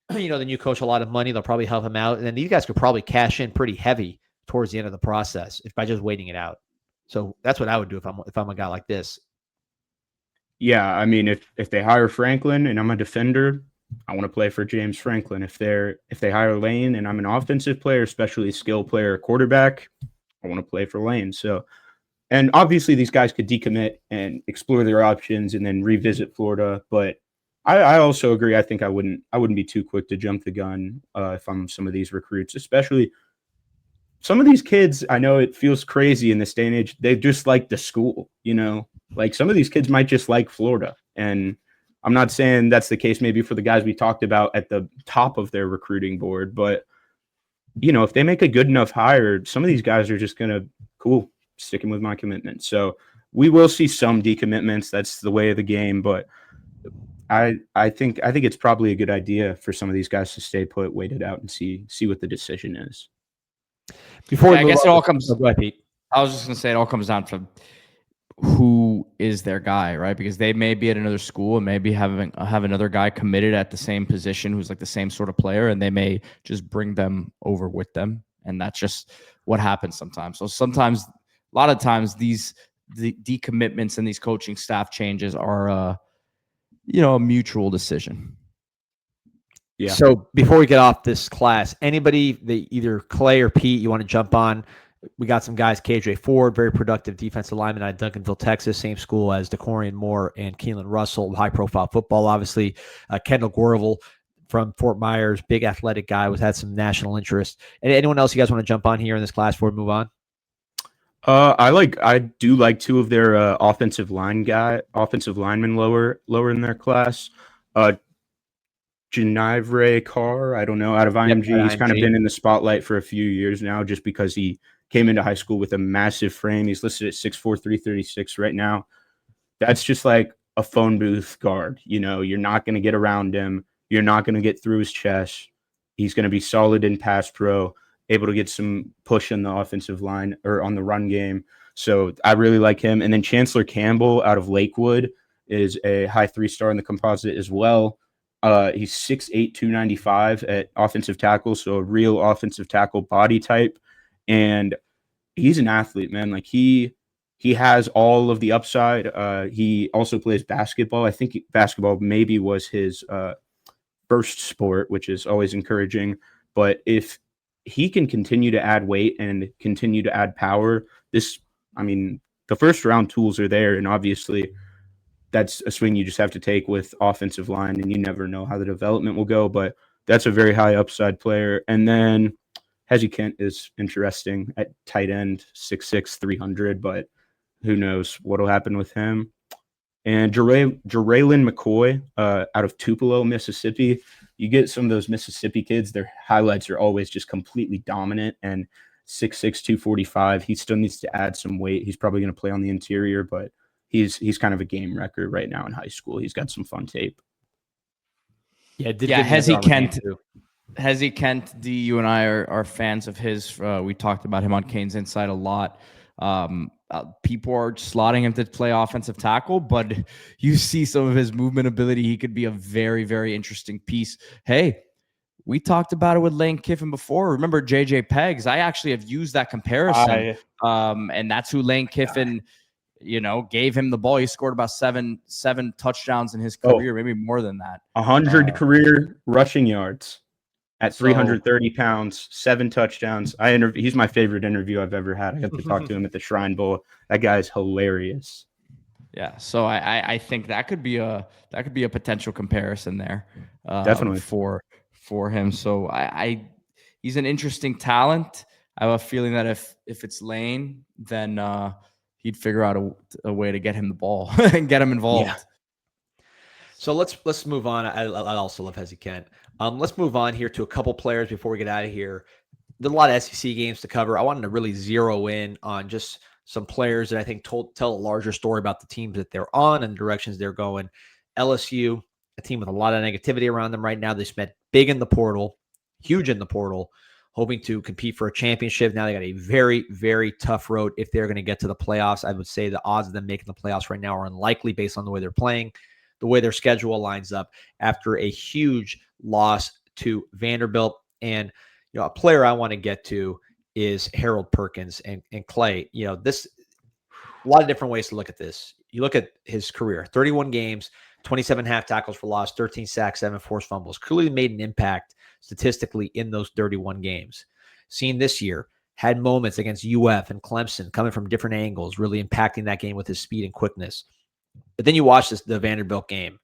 Speaker 1: the new coach a lot of money. They'll probably help him out. And then these guys could probably cash in pretty heavy towards the end of the process by just waiting it out. So that's what I would do if I'm a guy like this.
Speaker 2: Yeah, I mean, if they hire Franklin and I'm a defender, I want to play for James Franklin. If they hire Lane and I'm an offensive player, especially skill player, quarterback, I want to play for Lane. So, and obviously these guys could decommit and explore their options and then revisit Florida. But I also agree. I think I wouldn't be too quick to jump the gun if I'm some of these recruits, especially some of these kids. I know it feels crazy in this day and age. They just like the school, like some of these kids might just like Florida. And I'm not saying that's the case maybe for the guys we talked about at the top of their recruiting board, but if they make a good enough hire, some of these guys are just going to sticking with my commitment. So we will see some decommitments. That's the way of the game, but I think it's probably a good idea for some of these guys to stay put, wait it out, and see what the decision is.
Speaker 1: Before
Speaker 3: I guess it all comes.
Speaker 1: Go ahead, Pete.
Speaker 3: I was just going to say it all comes down to who is their guy, right? Because they may be at another school and maybe have another guy committed at the same position who's like the same sort of player, and they may just bring them over with them, and that's just what happens sometimes. So sometimes, a lot of times, the decommitments and these coaching staff changes are a mutual decision.
Speaker 1: Yeah. So before we get off this class, anybody, either Clay or Pete, you want to jump on? We got some guys, KJ Ford, very productive defensive lineman at Duncanville, Texas, same school as DeCorian Moore and Keelan Russell, high-profile football, obviously. Kendall Gorville from Fort Myers, big athletic guy, had some national interest. And anyone else you guys want to jump on here in this class before we move on?
Speaker 2: I do like two of their offensive linemen lower in their class. Genivre Carr, I don't know, out of IMG.
Speaker 1: Yep,
Speaker 2: he's kind of been in the spotlight for a few years now just because he came into high school with a massive frame. He's listed at 6'4", 336 right now. That's just like a phone booth guard. You're not going to get around him. You're not going to get through his chest. He's going to be solid in pass pro, able to get some push in the offensive line or on the run game. So I really like him. And then Chancellor Campbell out of Lakewood is a high 3-star in the composite as well. He's 6'8", 295 at offensive tackle, so a real offensive tackle body type. And he's an athlete, man. Like he has all of the upside. He also plays basketball. I think basketball maybe was his first sport, which is always encouraging. But if he can continue to add weight and continue to add power, the first round tools are there, and obviously that's a swing you just have to take with offensive line, and you never know how the development will go, but that's a very high upside player. And then Hezzy Kent is interesting at tight end, 6'6", 300, but who knows what will happen with him. And Jaraylin McCoy out of Tupelo, Mississippi. You get some of those Mississippi kids, their highlights are always just completely dominant, and 6'6", 245. He still needs to add some weight. He's probably going to play on the interior, but he's kind of a game wrecker right now in high school. He's got some fun tape.
Speaker 3: Yeah, Hezzy Kent, D, you and I are fans of his. We talked about him on Kane's Inside a lot. People are slotting him to play offensive tackle, but you see some of his movement ability. He could be a very, very interesting piece. Hey, we talked about it with Lane Kiffin before. Remember JJ Peggs? I actually have used that comparison. And that's who Lane Kiffin gave him the ball. He scored about seven touchdowns in his career, maybe more than that.
Speaker 2: 100 career rushing yards at 330 pounds, 7 touchdowns. He's my favorite interview I've ever had. I got to talk to him at the Shrine Bowl. That guy is hilarious.
Speaker 3: Yeah, so I think that could be a potential comparison there,
Speaker 2: Definitely.
Speaker 3: for him. So he's an interesting talent. I have a feeling that if it's Lane, then he'd figure out a way to get him the ball and get him involved.
Speaker 1: Yeah. So let's move on. I also love Hezzy Kent. Let's move on here to a couple players before we get out of here. There's a lot of SEC games to cover. I wanted to really zero in on just some players that I think tell a larger story about the teams that they're on and the directions they're going. LSU, a team with a lot of negativity around them right now. They spent big in the portal, huge in the portal, hoping to compete for a championship. Now they got a very, very tough road if they're going to get to the playoffs. I would say the odds of them making the playoffs right now are unlikely based on the way they're playing, the way their schedule lines up after a huge loss to Vanderbilt. And a player I want to get to is Harold Perkins and Clay. This a lot of different ways to look at this. You look at his career, 31 games, 27 half tackles for loss, 13 sacks, 7 forced fumbles. Clearly made an impact statistically in those 31 games. Seen this year, had moments against UF and Clemson coming from different angles, really impacting that game with his speed and quickness. But then you watch the Vanderbilt game.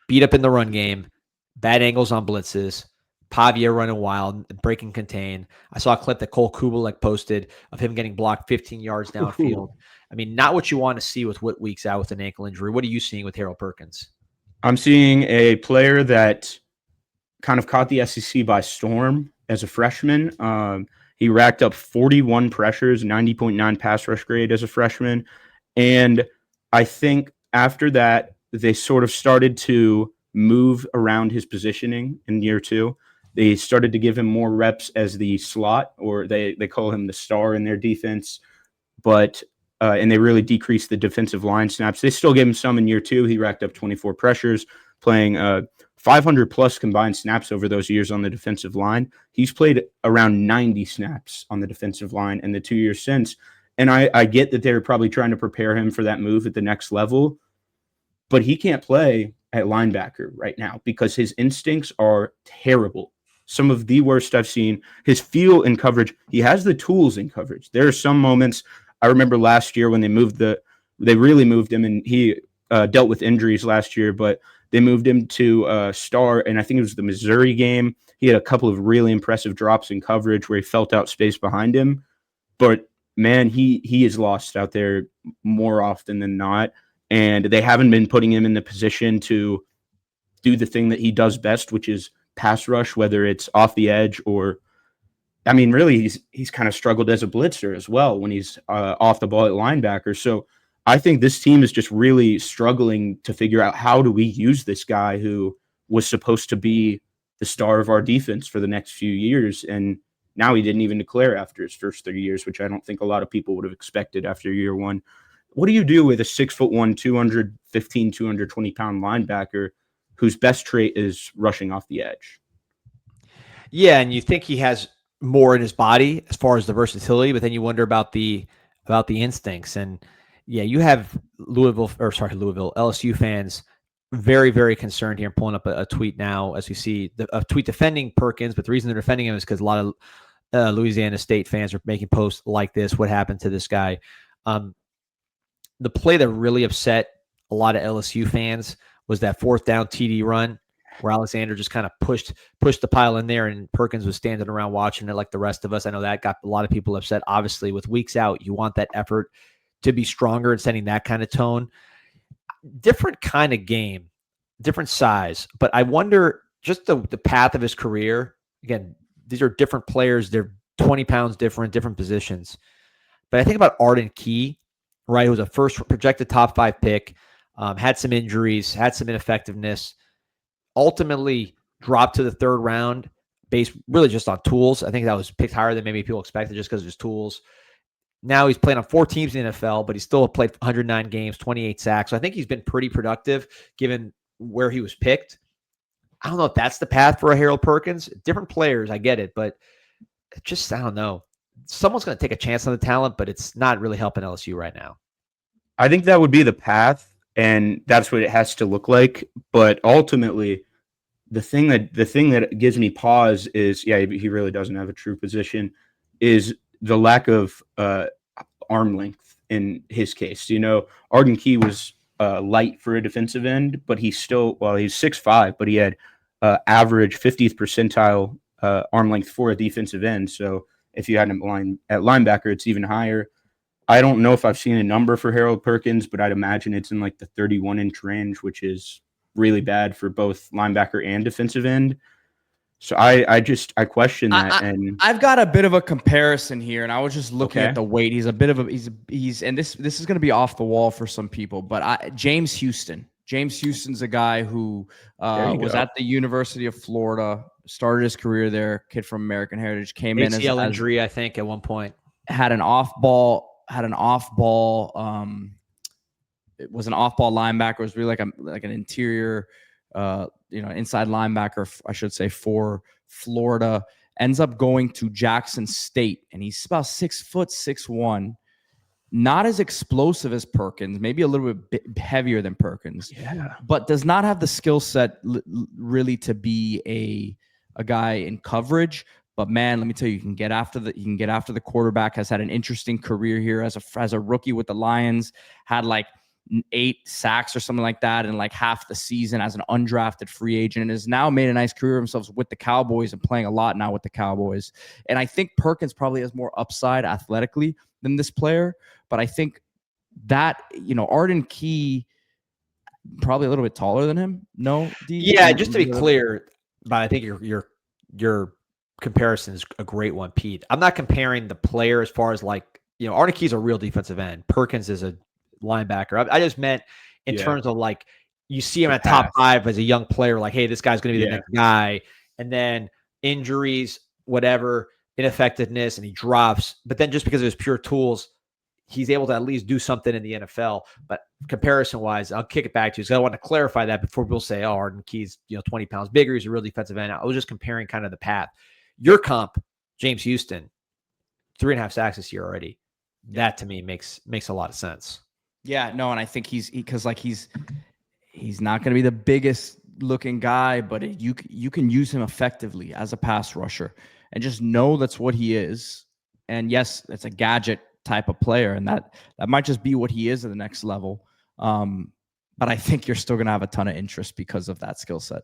Speaker 1: Beat up in the run game, bad angles on blitzes, Pavia running wild, breaking contain. I saw a clip that Cole Kubelik posted of him getting blocked 15 yards downfield. I mean, not what you want to see with what weeks out with an ankle injury. What are you seeing with Harold Perkins?
Speaker 2: I'm seeing a player that kind of caught the SEC by storm as a freshman. He racked up 41 pressures, 90.9 pass rush grade as a freshman. And I think after that, they sort of started to move around his positioning in year 2. They started to give him more reps as the slot, or they call him the star in their defense. But and they really decreased the defensive line snaps. They still gave him some in year 2. He racked up 24 pressures, playing 500 plus combined snaps over those years on the defensive line. He's played around 90 snaps on the defensive line in the 2 years since. And I get that they're probably trying to prepare him for that move at the next level, but he can't play at linebacker right now because his instincts are terrible. Some of the worst I've seen. His feel in coverage, he has the tools in coverage. There are some moments, I remember last year when they really moved him, and he dealt with injuries last year, but they moved him to star, and I think it was the Missouri game. He had a couple of really impressive drops in coverage where he felt out space behind him. But, man, he is lost out there more often than not, and they haven't been putting him in the position to do the thing that he does best, which is pass rush, whether it's off the edge or – I mean, really, he's kind of struggled as a blitzer as well when he's off the ball at linebacker. So I think this team is just really struggling to figure out how do we use this guy who was supposed to be the star of our defense for the next few years. And now he didn't even declare after his first 3 years, which I don't think a lot of people would have expected after year 1. What do you do with a 6'1", 215, 220-pound linebacker whose best trait is rushing off the edge?
Speaker 1: Yeah, and you think he has more in his body as far as the versatility, but then you wonder about the instincts. And yeah, you have LSU fans very, very concerned here. I'm pulling up a tweet now as we see a tweet defending Perkins, but the reason they're defending him is because a lot of Louisiana State fans are making posts like this. What happened to this guy? The play that really upset a lot of LSU fans was that 4th down TD run where Alexander just kind of pushed the pile in there, and Perkins was standing around watching it like the rest of us. I know that got a lot of people upset. Obviously, with weeks out, you want that effort to be stronger and setting that kind of tone. Different kind of game, different size. But I wonder just the path of his career. Again, these are different players. They're 20 pounds different positions. But I think about Arden Key, right, who was a first projected top 5 pick, had some injuries, had some ineffectiveness, ultimately dropped to the 3rd round based really just on tools. I think that was picked higher than maybe people expected just because of his tools. Now he's played on 4 teams in the NFL, but he still played 109 games, 28 sacks. So I think he's been pretty productive given where he was picked. I don't know if that's the path for a Harold Perkins. Different players, I get it, but just, I don't know. Someone's going to take a chance on the talent, but it's not really helping LSU right now.
Speaker 2: I think that would be the path, and that's what it has to look like. But ultimately, the thing that gives me pause is, he really doesn't have a true position, is the lack of arm length in his case. Arden Key was light for a defensive end, but he's 6'5", but he had average 50th percentile arm length for a defensive end. So if you had him at linebacker, it's even higher. I don't know if I've seen a number for Harold Perkins, but I'd imagine it's in like the 31-inch range, which is really bad for both linebacker and defensive end. So I question that. And
Speaker 3: I've got a bit of a comparison here, and I was just looking at the weight. He's a bit of he's and this is going to be off the wall for some people, but James Houston. James Houston's a guy who was at the University of Florida, started his career there, kid from American heritage, came in as
Speaker 1: injury, I think, at one point.
Speaker 3: Had an off-ball. It was an off-ball linebacker. It was really like an interior, inside linebacker, I should say, for Florida. Ends up going to Jackson State, and he's about 6'6'1". Not as explosive as Perkins, maybe a little bit heavier than Perkins.
Speaker 2: Yeah,
Speaker 3: but does not have the skill set really to be a guy in coverage. But man, let me tell you, you can get after the quarterback. Has had an interesting career here as a rookie with the Lions. Had like 8 sacks or something like that in like half the season as an undrafted free agent, and has now made a nice career himself with the Cowboys and playing a lot now with the Cowboys. And I think Perkins probably has more upside athletically than this player, but I think that Arden Key probably a little bit taller than him. No,
Speaker 1: yeah, just to be clear, but I think your comparison is a great one, Pete. I'm not comparing the player as far as Arden Key's a real defensive end. Perkins is a linebacker. I just meant in terms of like you see him at top 5 as a young player, like, hey, this guy's going to be the next guy, and then injuries, whatever, ineffectiveness, and he drops. But then just because of his pure tools, he's able to at least do something in the NFL. But comparison-wise, I'll kick it back to you. So I want to clarify that before people say, oh, Arden Key's 20 pounds bigger. He's a real defensive end. I was just comparing kind of the path. Your comp, James Houston, 3.5 sacks this year already. That to me makes a lot of sense.
Speaker 3: Yeah, no, and I think he's not going to be the biggest looking guy, but you can use him effectively as a pass rusher, and just know that's what he is. And yes, it's a gadget type of player, and that might just be what he is at the next level. But I think you're still going to have a ton of interest because of that skill set.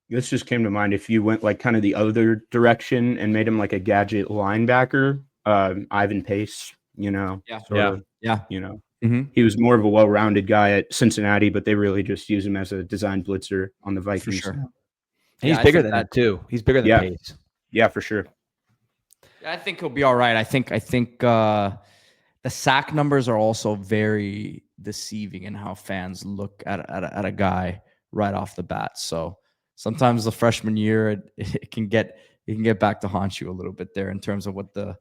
Speaker 2: This just came to mind. If you went like kind of the other direction and made him like a gadget linebacker, Ivan Pace, he was more of a well-rounded guy at Cincinnati, but they really just use him as a design blitzer on the Vikings.
Speaker 3: For sure.
Speaker 1: And he's bigger than that too. He's bigger than Pace.
Speaker 2: Yeah, for sure.
Speaker 3: I think he'll be all right. I think the sack numbers are also very deceiving in how fans look at a guy right off the bat. So sometimes the freshman year it can get back to haunt you a little bit there in terms of what the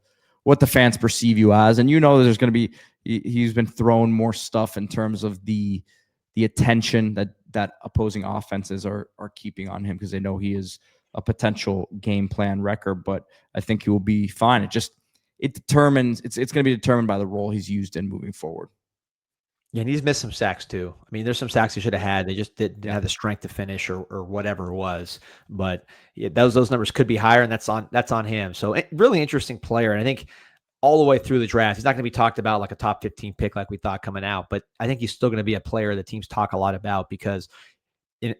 Speaker 3: fans perceive you as. And there's going to be he's been thrown more stuff in terms of the attention that opposing offenses are keeping on him because they know he is a potential game plan wrecker. But I think he will be fine. It's going to be determined by the role he's used in moving forward.
Speaker 1: Yeah, and he's missed some sacks too. I mean, there's some sacks he should have had. They just didn't have the strength to finish or whatever it was. But those numbers could be higher, and that's on him. So really interesting player. And I think all the way through the draft, he's not going to be talked about like a top 15 pick like we thought coming out. But I think he's still going to be a player that teams talk a lot about because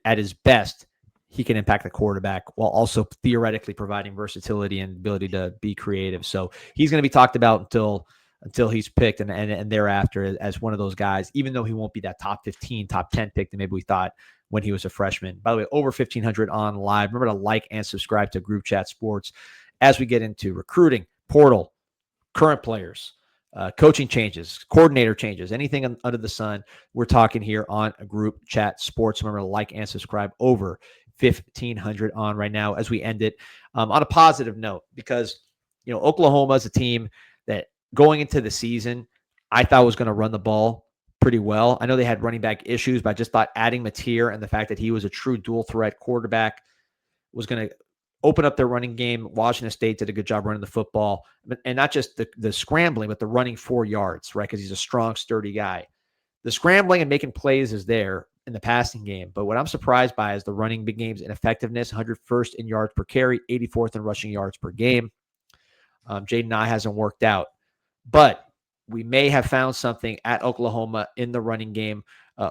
Speaker 1: at his best, he can impact the quarterback while also theoretically providing versatility and ability to be creative. So he's going to be talked about until he's picked and thereafter as one of those guys, even though he won't be that top 15, top 10 pick that maybe we thought when he was a freshman. By the way, over 1,500 on live. Remember to like and subscribe to Group Chat Sports as we get into recruiting, portal, current players, coaching changes, coordinator changes, anything under the sun. We're talking here on Group Chat Sports. Remember to like and subscribe. Over 1,500 on right now as we end it on a positive note, because Oklahoma is a team that going into the season I thought was going to run the ball pretty well. I know they had running back issues, but I just thought adding Napier and the fact that he was a true dual threat quarterback was going to open up their running game. Washington State did a good job running the football, and not just the scrambling, but the running 4 yards, right? Because he's a strong, sturdy guy. The scrambling and making plays is there in the passing game. But what I'm surprised by is the running big games and effectiveness. 101st in yards per carry, 84th in rushing yards per game. Jaden hasn't worked out. But we may have found something at Oklahoma in the running game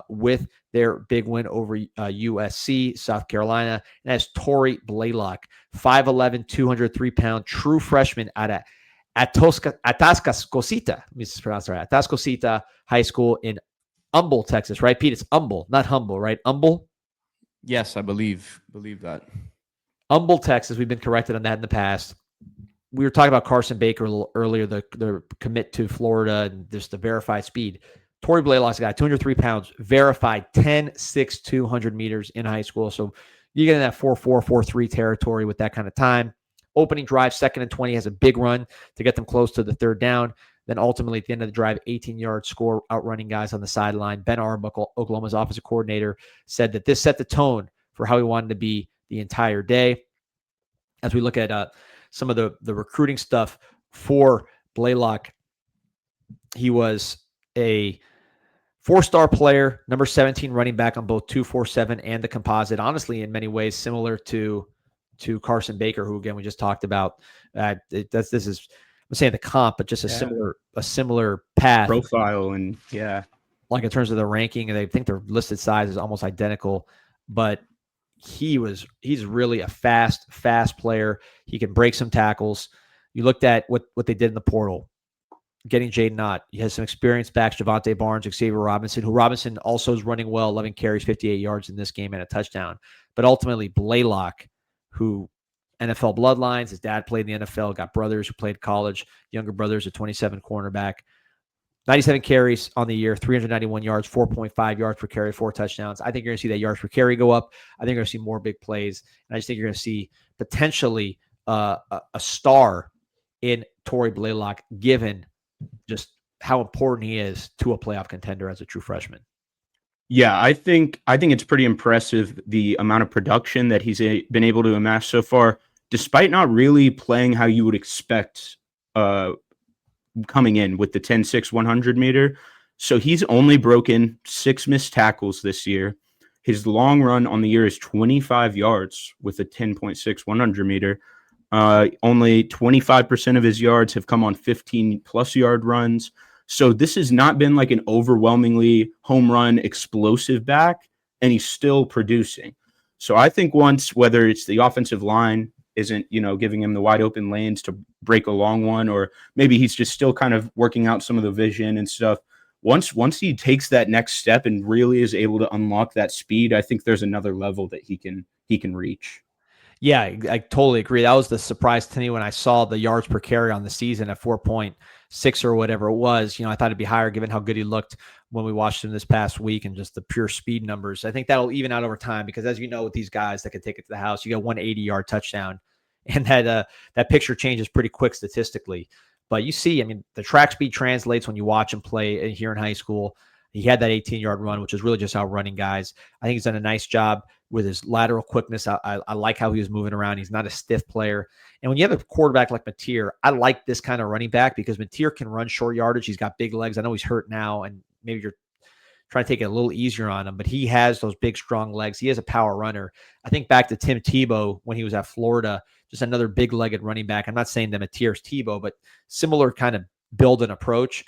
Speaker 1: with their big win over USC, South Carolina. And that's Torrey Blaylock, 5'11", 203-pound true freshman out of Atascocita. Let me just pronounce it right. Atascocita High School in Humble, Texas, right, Pete? It's Humble, not Humble, right? Humble?
Speaker 3: Yes, I believe that.
Speaker 1: Humble, Texas. We've been corrected on that in the past. We were talking about Carson Baker a little earlier, the commit to Florida and just the verified speed. Torrey Blaylock's a guy, 203 pounds, verified 10.6 200 meters in high school. So you get in that 4.4, 4.3 territory with that kind of time. Opening drive, 2nd and 20, has a big run to get them close to the 3rd down. Then ultimately at the end of the drive, 18-yard score, outrunning guys on the sideline. Ben Arbuckle, Oklahoma's offensive coordinator, said that this set the tone for how he wanted to be the entire day. As we look at some of the recruiting stuff for Blaylock, he was a 4-star player, number 17 running back on both 247 and the composite. Honestly, in many ways, similar to Carson Baker, who again we just talked about. This is, I'm saying the comp, but just a similar path
Speaker 2: profile, and
Speaker 1: like in terms of the ranking, and I think their listed size is almost identical. But he's really a fast player. He can break some tackles. You looked at what they did in the portal, getting Jaden Ott. He has some experienced backs, Javante Barnes, Xavier Robinson, who Robinson also is running well, 11 carries, 58 yards in this game and a touchdown. But ultimately, Blaylock, who NFL bloodlines, his dad played in the NFL, got brothers who played college, younger brothers, a 27 cornerback, 97 carries on the year, 391 yards, 4.5 yards per carry, 4 touchdowns. I think you're going to see that yards per carry go up. I think you're going to see more big plays. And I just think you're going to see potentially a star in Torrey Blaylock, given just how important he is to a playoff contender as a true freshman.
Speaker 2: Yeah, I think it's pretty impressive the amount of production that he's been able to amass so far, despite not really playing how you would expect coming in with the 10.6 100 meter. So he's only broken 6 missed tackles this year. His long run on the year is 25 yards with a 10.6 100 meter. Only 25% of his yards have come on 15-plus yard runs. So this has not been like an overwhelmingly home run explosive back, and he's still producing. So I think once, whether it's the offensive line isn't, giving him the wide open lanes to break a long one, or maybe he's just still kind of working out some of the vision and stuff. Once he takes that next step and really is able to unlock that speed, I think there's another level that he can reach.
Speaker 1: Yeah, I totally agree. That was the surprise to me when I saw the yards per carry on the season at 4.6 or whatever it was. I thought it'd be higher given how good he looked when we watched him this past week and just the pure speed numbers. I think that'll even out over time because, as you know, with these guys that can take it to the house, you got 180-yard touchdown, and that picture changes pretty quick statistically. But you see, the track speed translates when you watch him play here in high school. He had that 18-yard run, which is really just outrunning guys. I think he's done a nice job with his lateral quickness. I like how he was moving around. He's not a stiff player. And when you have a quarterback like Napier, I like this kind of running back because Napier can run short yardage. He's got big legs. I know he's hurt now, and maybe you're trying to take it a little easier on him, but he has those big, strong legs. He is a power runner. I think back to Tim Tebow when he was at Florida, just another big-legged running back. I'm not saying that Natier's Tebow, but similar kind of build and approach.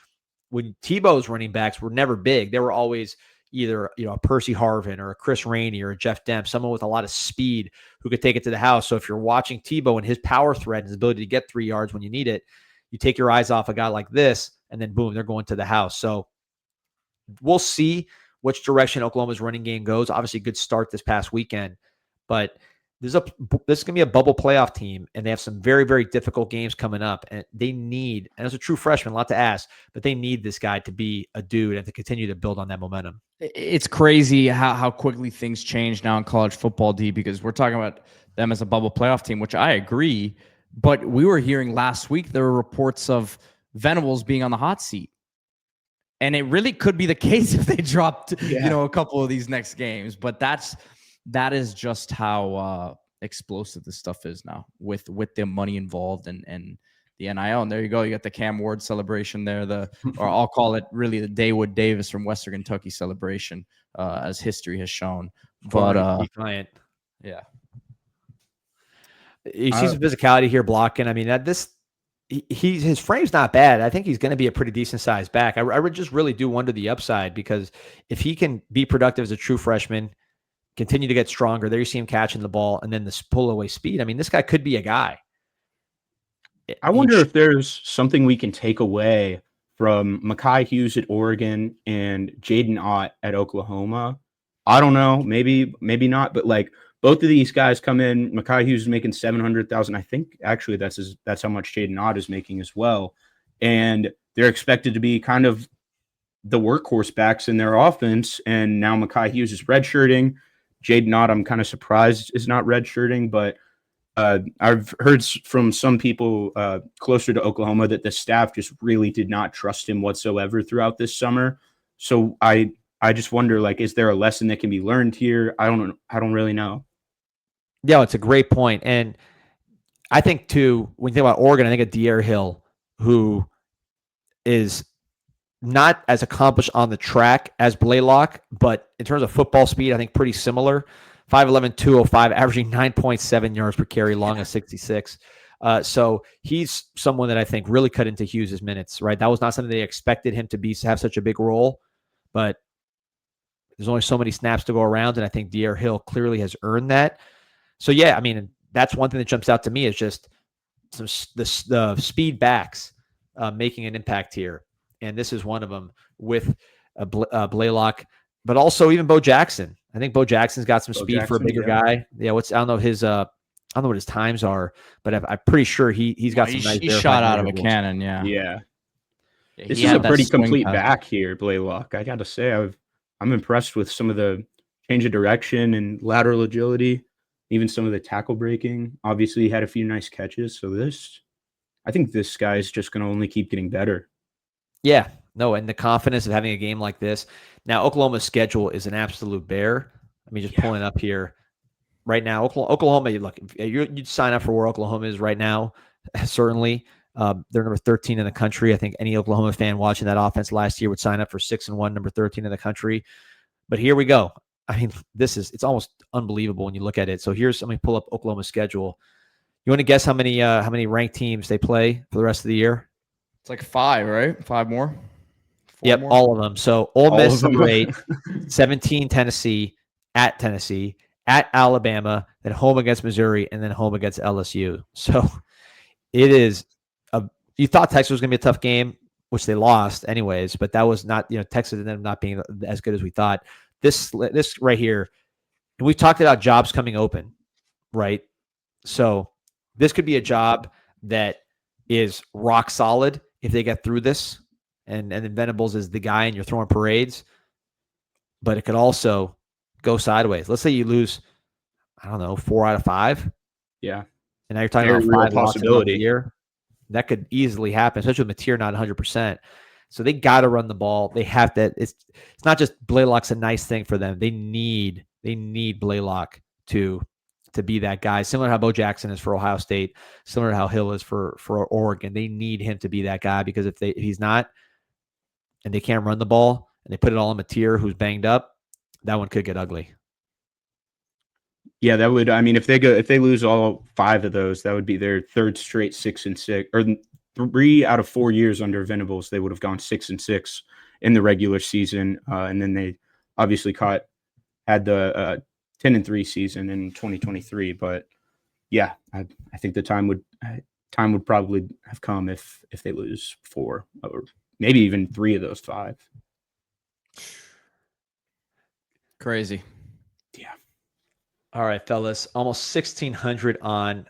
Speaker 1: When Tebow's running backs were never big, they were always either a Percy Harvin or a Chris Rainey or a Jeff Demp, someone with a lot of speed who could take it to the house. So if you're watching Tebow and his power threat and his ability to get 3 yards when you need it, you take your eyes off a guy like this, and then boom, they're going to the house. So we'll see which direction Oklahoma's running game goes. Obviously, good start this past weekend, but this is going to be a bubble playoff team, and they have some very, very difficult games coming up. And they need, and as a true freshman, a lot to ask, but they need this guy to be a dude and to continue to build on that momentum.
Speaker 3: It's crazy how quickly things change now in college football, D, because we're talking about them as a bubble playoff team, which I agree. But we were hearing last week there were reports of Venables being on the hot seat. And it really could be the case if they dropped, a couple of these next games. But that is just how explosive this stuff is now with the money involved and the NIL. And there you go. You got the Cam Ward celebration there, or I'll call it really the Dawood Davis from Western Kentucky celebration, as history has shown. But
Speaker 1: client.
Speaker 3: Yeah.
Speaker 1: You see some physicality here blocking. his frame's not bad. I think he's going to be a pretty decent sized back. I would just really do wonder the upside, because if he can be productive as a true freshman, continue to get stronger, there you see him catching the ball, and then this pull away speed. I mean, this guy could be a guy.
Speaker 2: I wonder if there's something we can take away from Mekhi Hughes at Oregon and Jaden Ott at Oklahoma. I don't know, maybe not, but like both of these guys come in. Mekhi Hughes is making $700,000. I think actually that's how much Jaden Ott is making as well, and they're expected to be kind of the workhorse backs in their offense. And now Mekhi Hughes is redshirting. Jaden Ott, I'm kind of surprised is not redshirting, but I've heard from some people closer to Oklahoma that the staff just really did not trust him whatsoever throughout this summer. So I just wonder, like, is there a lesson that can be learned here? I don't really know.
Speaker 1: Yeah, it's a great point. And I think too, when you think about Oregon, I think of De'Aaron Hill, who is not as accomplished on the track as Blaylock, but in terms of football speed, I think pretty similar. 5'11", 205, averaging 9.7 yards per carry, long as 66. So he's someone that I think really cut into Hughes' minutes, right? That was not something they expected him to have such a big role, but there's only so many snaps to go around, and I think De'Aaron Hill clearly has earned that. So, yeah, I mean, that's one thing that jumps out to me is just the speed backs making an impact here. And this is one of them with Blaylock, but also even Bo Jackson. I think Bo Jackson's got some speed for a bigger guy. Yeah, I don't know his I don't know what his times are, but I'm pretty sure he's got some nice.
Speaker 3: He shot out of a cannon. Yeah.
Speaker 2: This is a pretty complete back here, Blaylock. I got to say, I'm impressed with some of the change of direction and lateral agility, even some of the tackle breaking. Obviously, he had a few nice catches. So I think this guy is just going to only keep getting better.
Speaker 1: Yeah, no, and the confidence of having a game like this. Now, Oklahoma's schedule is an absolute bear. I mean, just pulling up here right now. Oklahoma, you'd sign up for where Oklahoma is right now, certainly. They're number 13 in the country. I think any Oklahoma fan watching that offense last year would sign up for 6-1, number 13 in the country. But here we go. I mean, it's almost unbelievable when you look at it. So let me pull up Oklahoma's schedule. You want to guess how many ranked teams they play for the rest of the year?
Speaker 3: It's like 5, right? 5 more?
Speaker 1: 4 more? All of them. So Ole Miss number 8, 17 Tennessee, at Alabama, then home against Missouri, and then home against LSU. So it is you thought Texas was going to be a tough game, which they lost anyways, but that was not, Texas ended up not being as good as we thought. This right here, and we've talked about jobs coming open, right? So this could be a job that is rock solid if they get through this, and then Venables is the guy and you're throwing parades, but it could also go sideways. Let's say you lose, I don't know, 4 out of 5.
Speaker 2: Yeah.
Speaker 1: And now you're talking about 5 possibility a year. That could easily happen, especially with Napier not 100%. So they got to run the ball. They have to. It's not just Blaylock's a nice thing for them. They need Blaylock to be that guy. Similar to how Bo Jackson is for Ohio State. Similar to how Hill is for Oregon. They need him to be that guy, because if he's not, and they can't run the ball, and they put it all on Napier, who's banged up, that one could get ugly.
Speaker 2: Yeah, that would. I mean, if they lose all 5 of those, that would be their 3rd straight 6-6, or 3 out of 4 years under Venables. They would have gone 6-6 in the regular season, and then they obviously had the 10-3 season in 2023. But yeah, I think the time would probably have come if they lose 4 or maybe even 3 of those 5.
Speaker 3: Crazy.
Speaker 2: Yeah.
Speaker 1: All right, fellas, almost 1,600 on.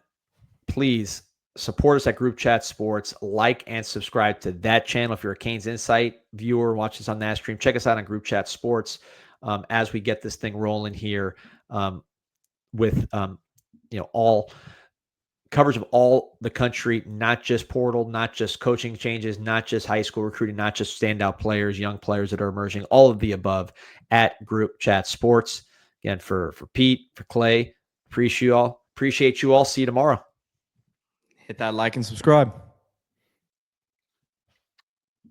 Speaker 1: Please support us at Group Chat Sports. Like and subscribe to that channel. If you're a Canes Insight viewer, watch this on that stream. Check us out on Group Chat Sports as we get this thing rolling here with all coverage of all the country, not just portal, not just coaching changes, not just high school recruiting, not just standout players, young players that are emerging, all of the above at Group Chat Sports. Again, for Pete, for Clay, appreciate you all. See you tomorrow.
Speaker 3: Hit that like and subscribe.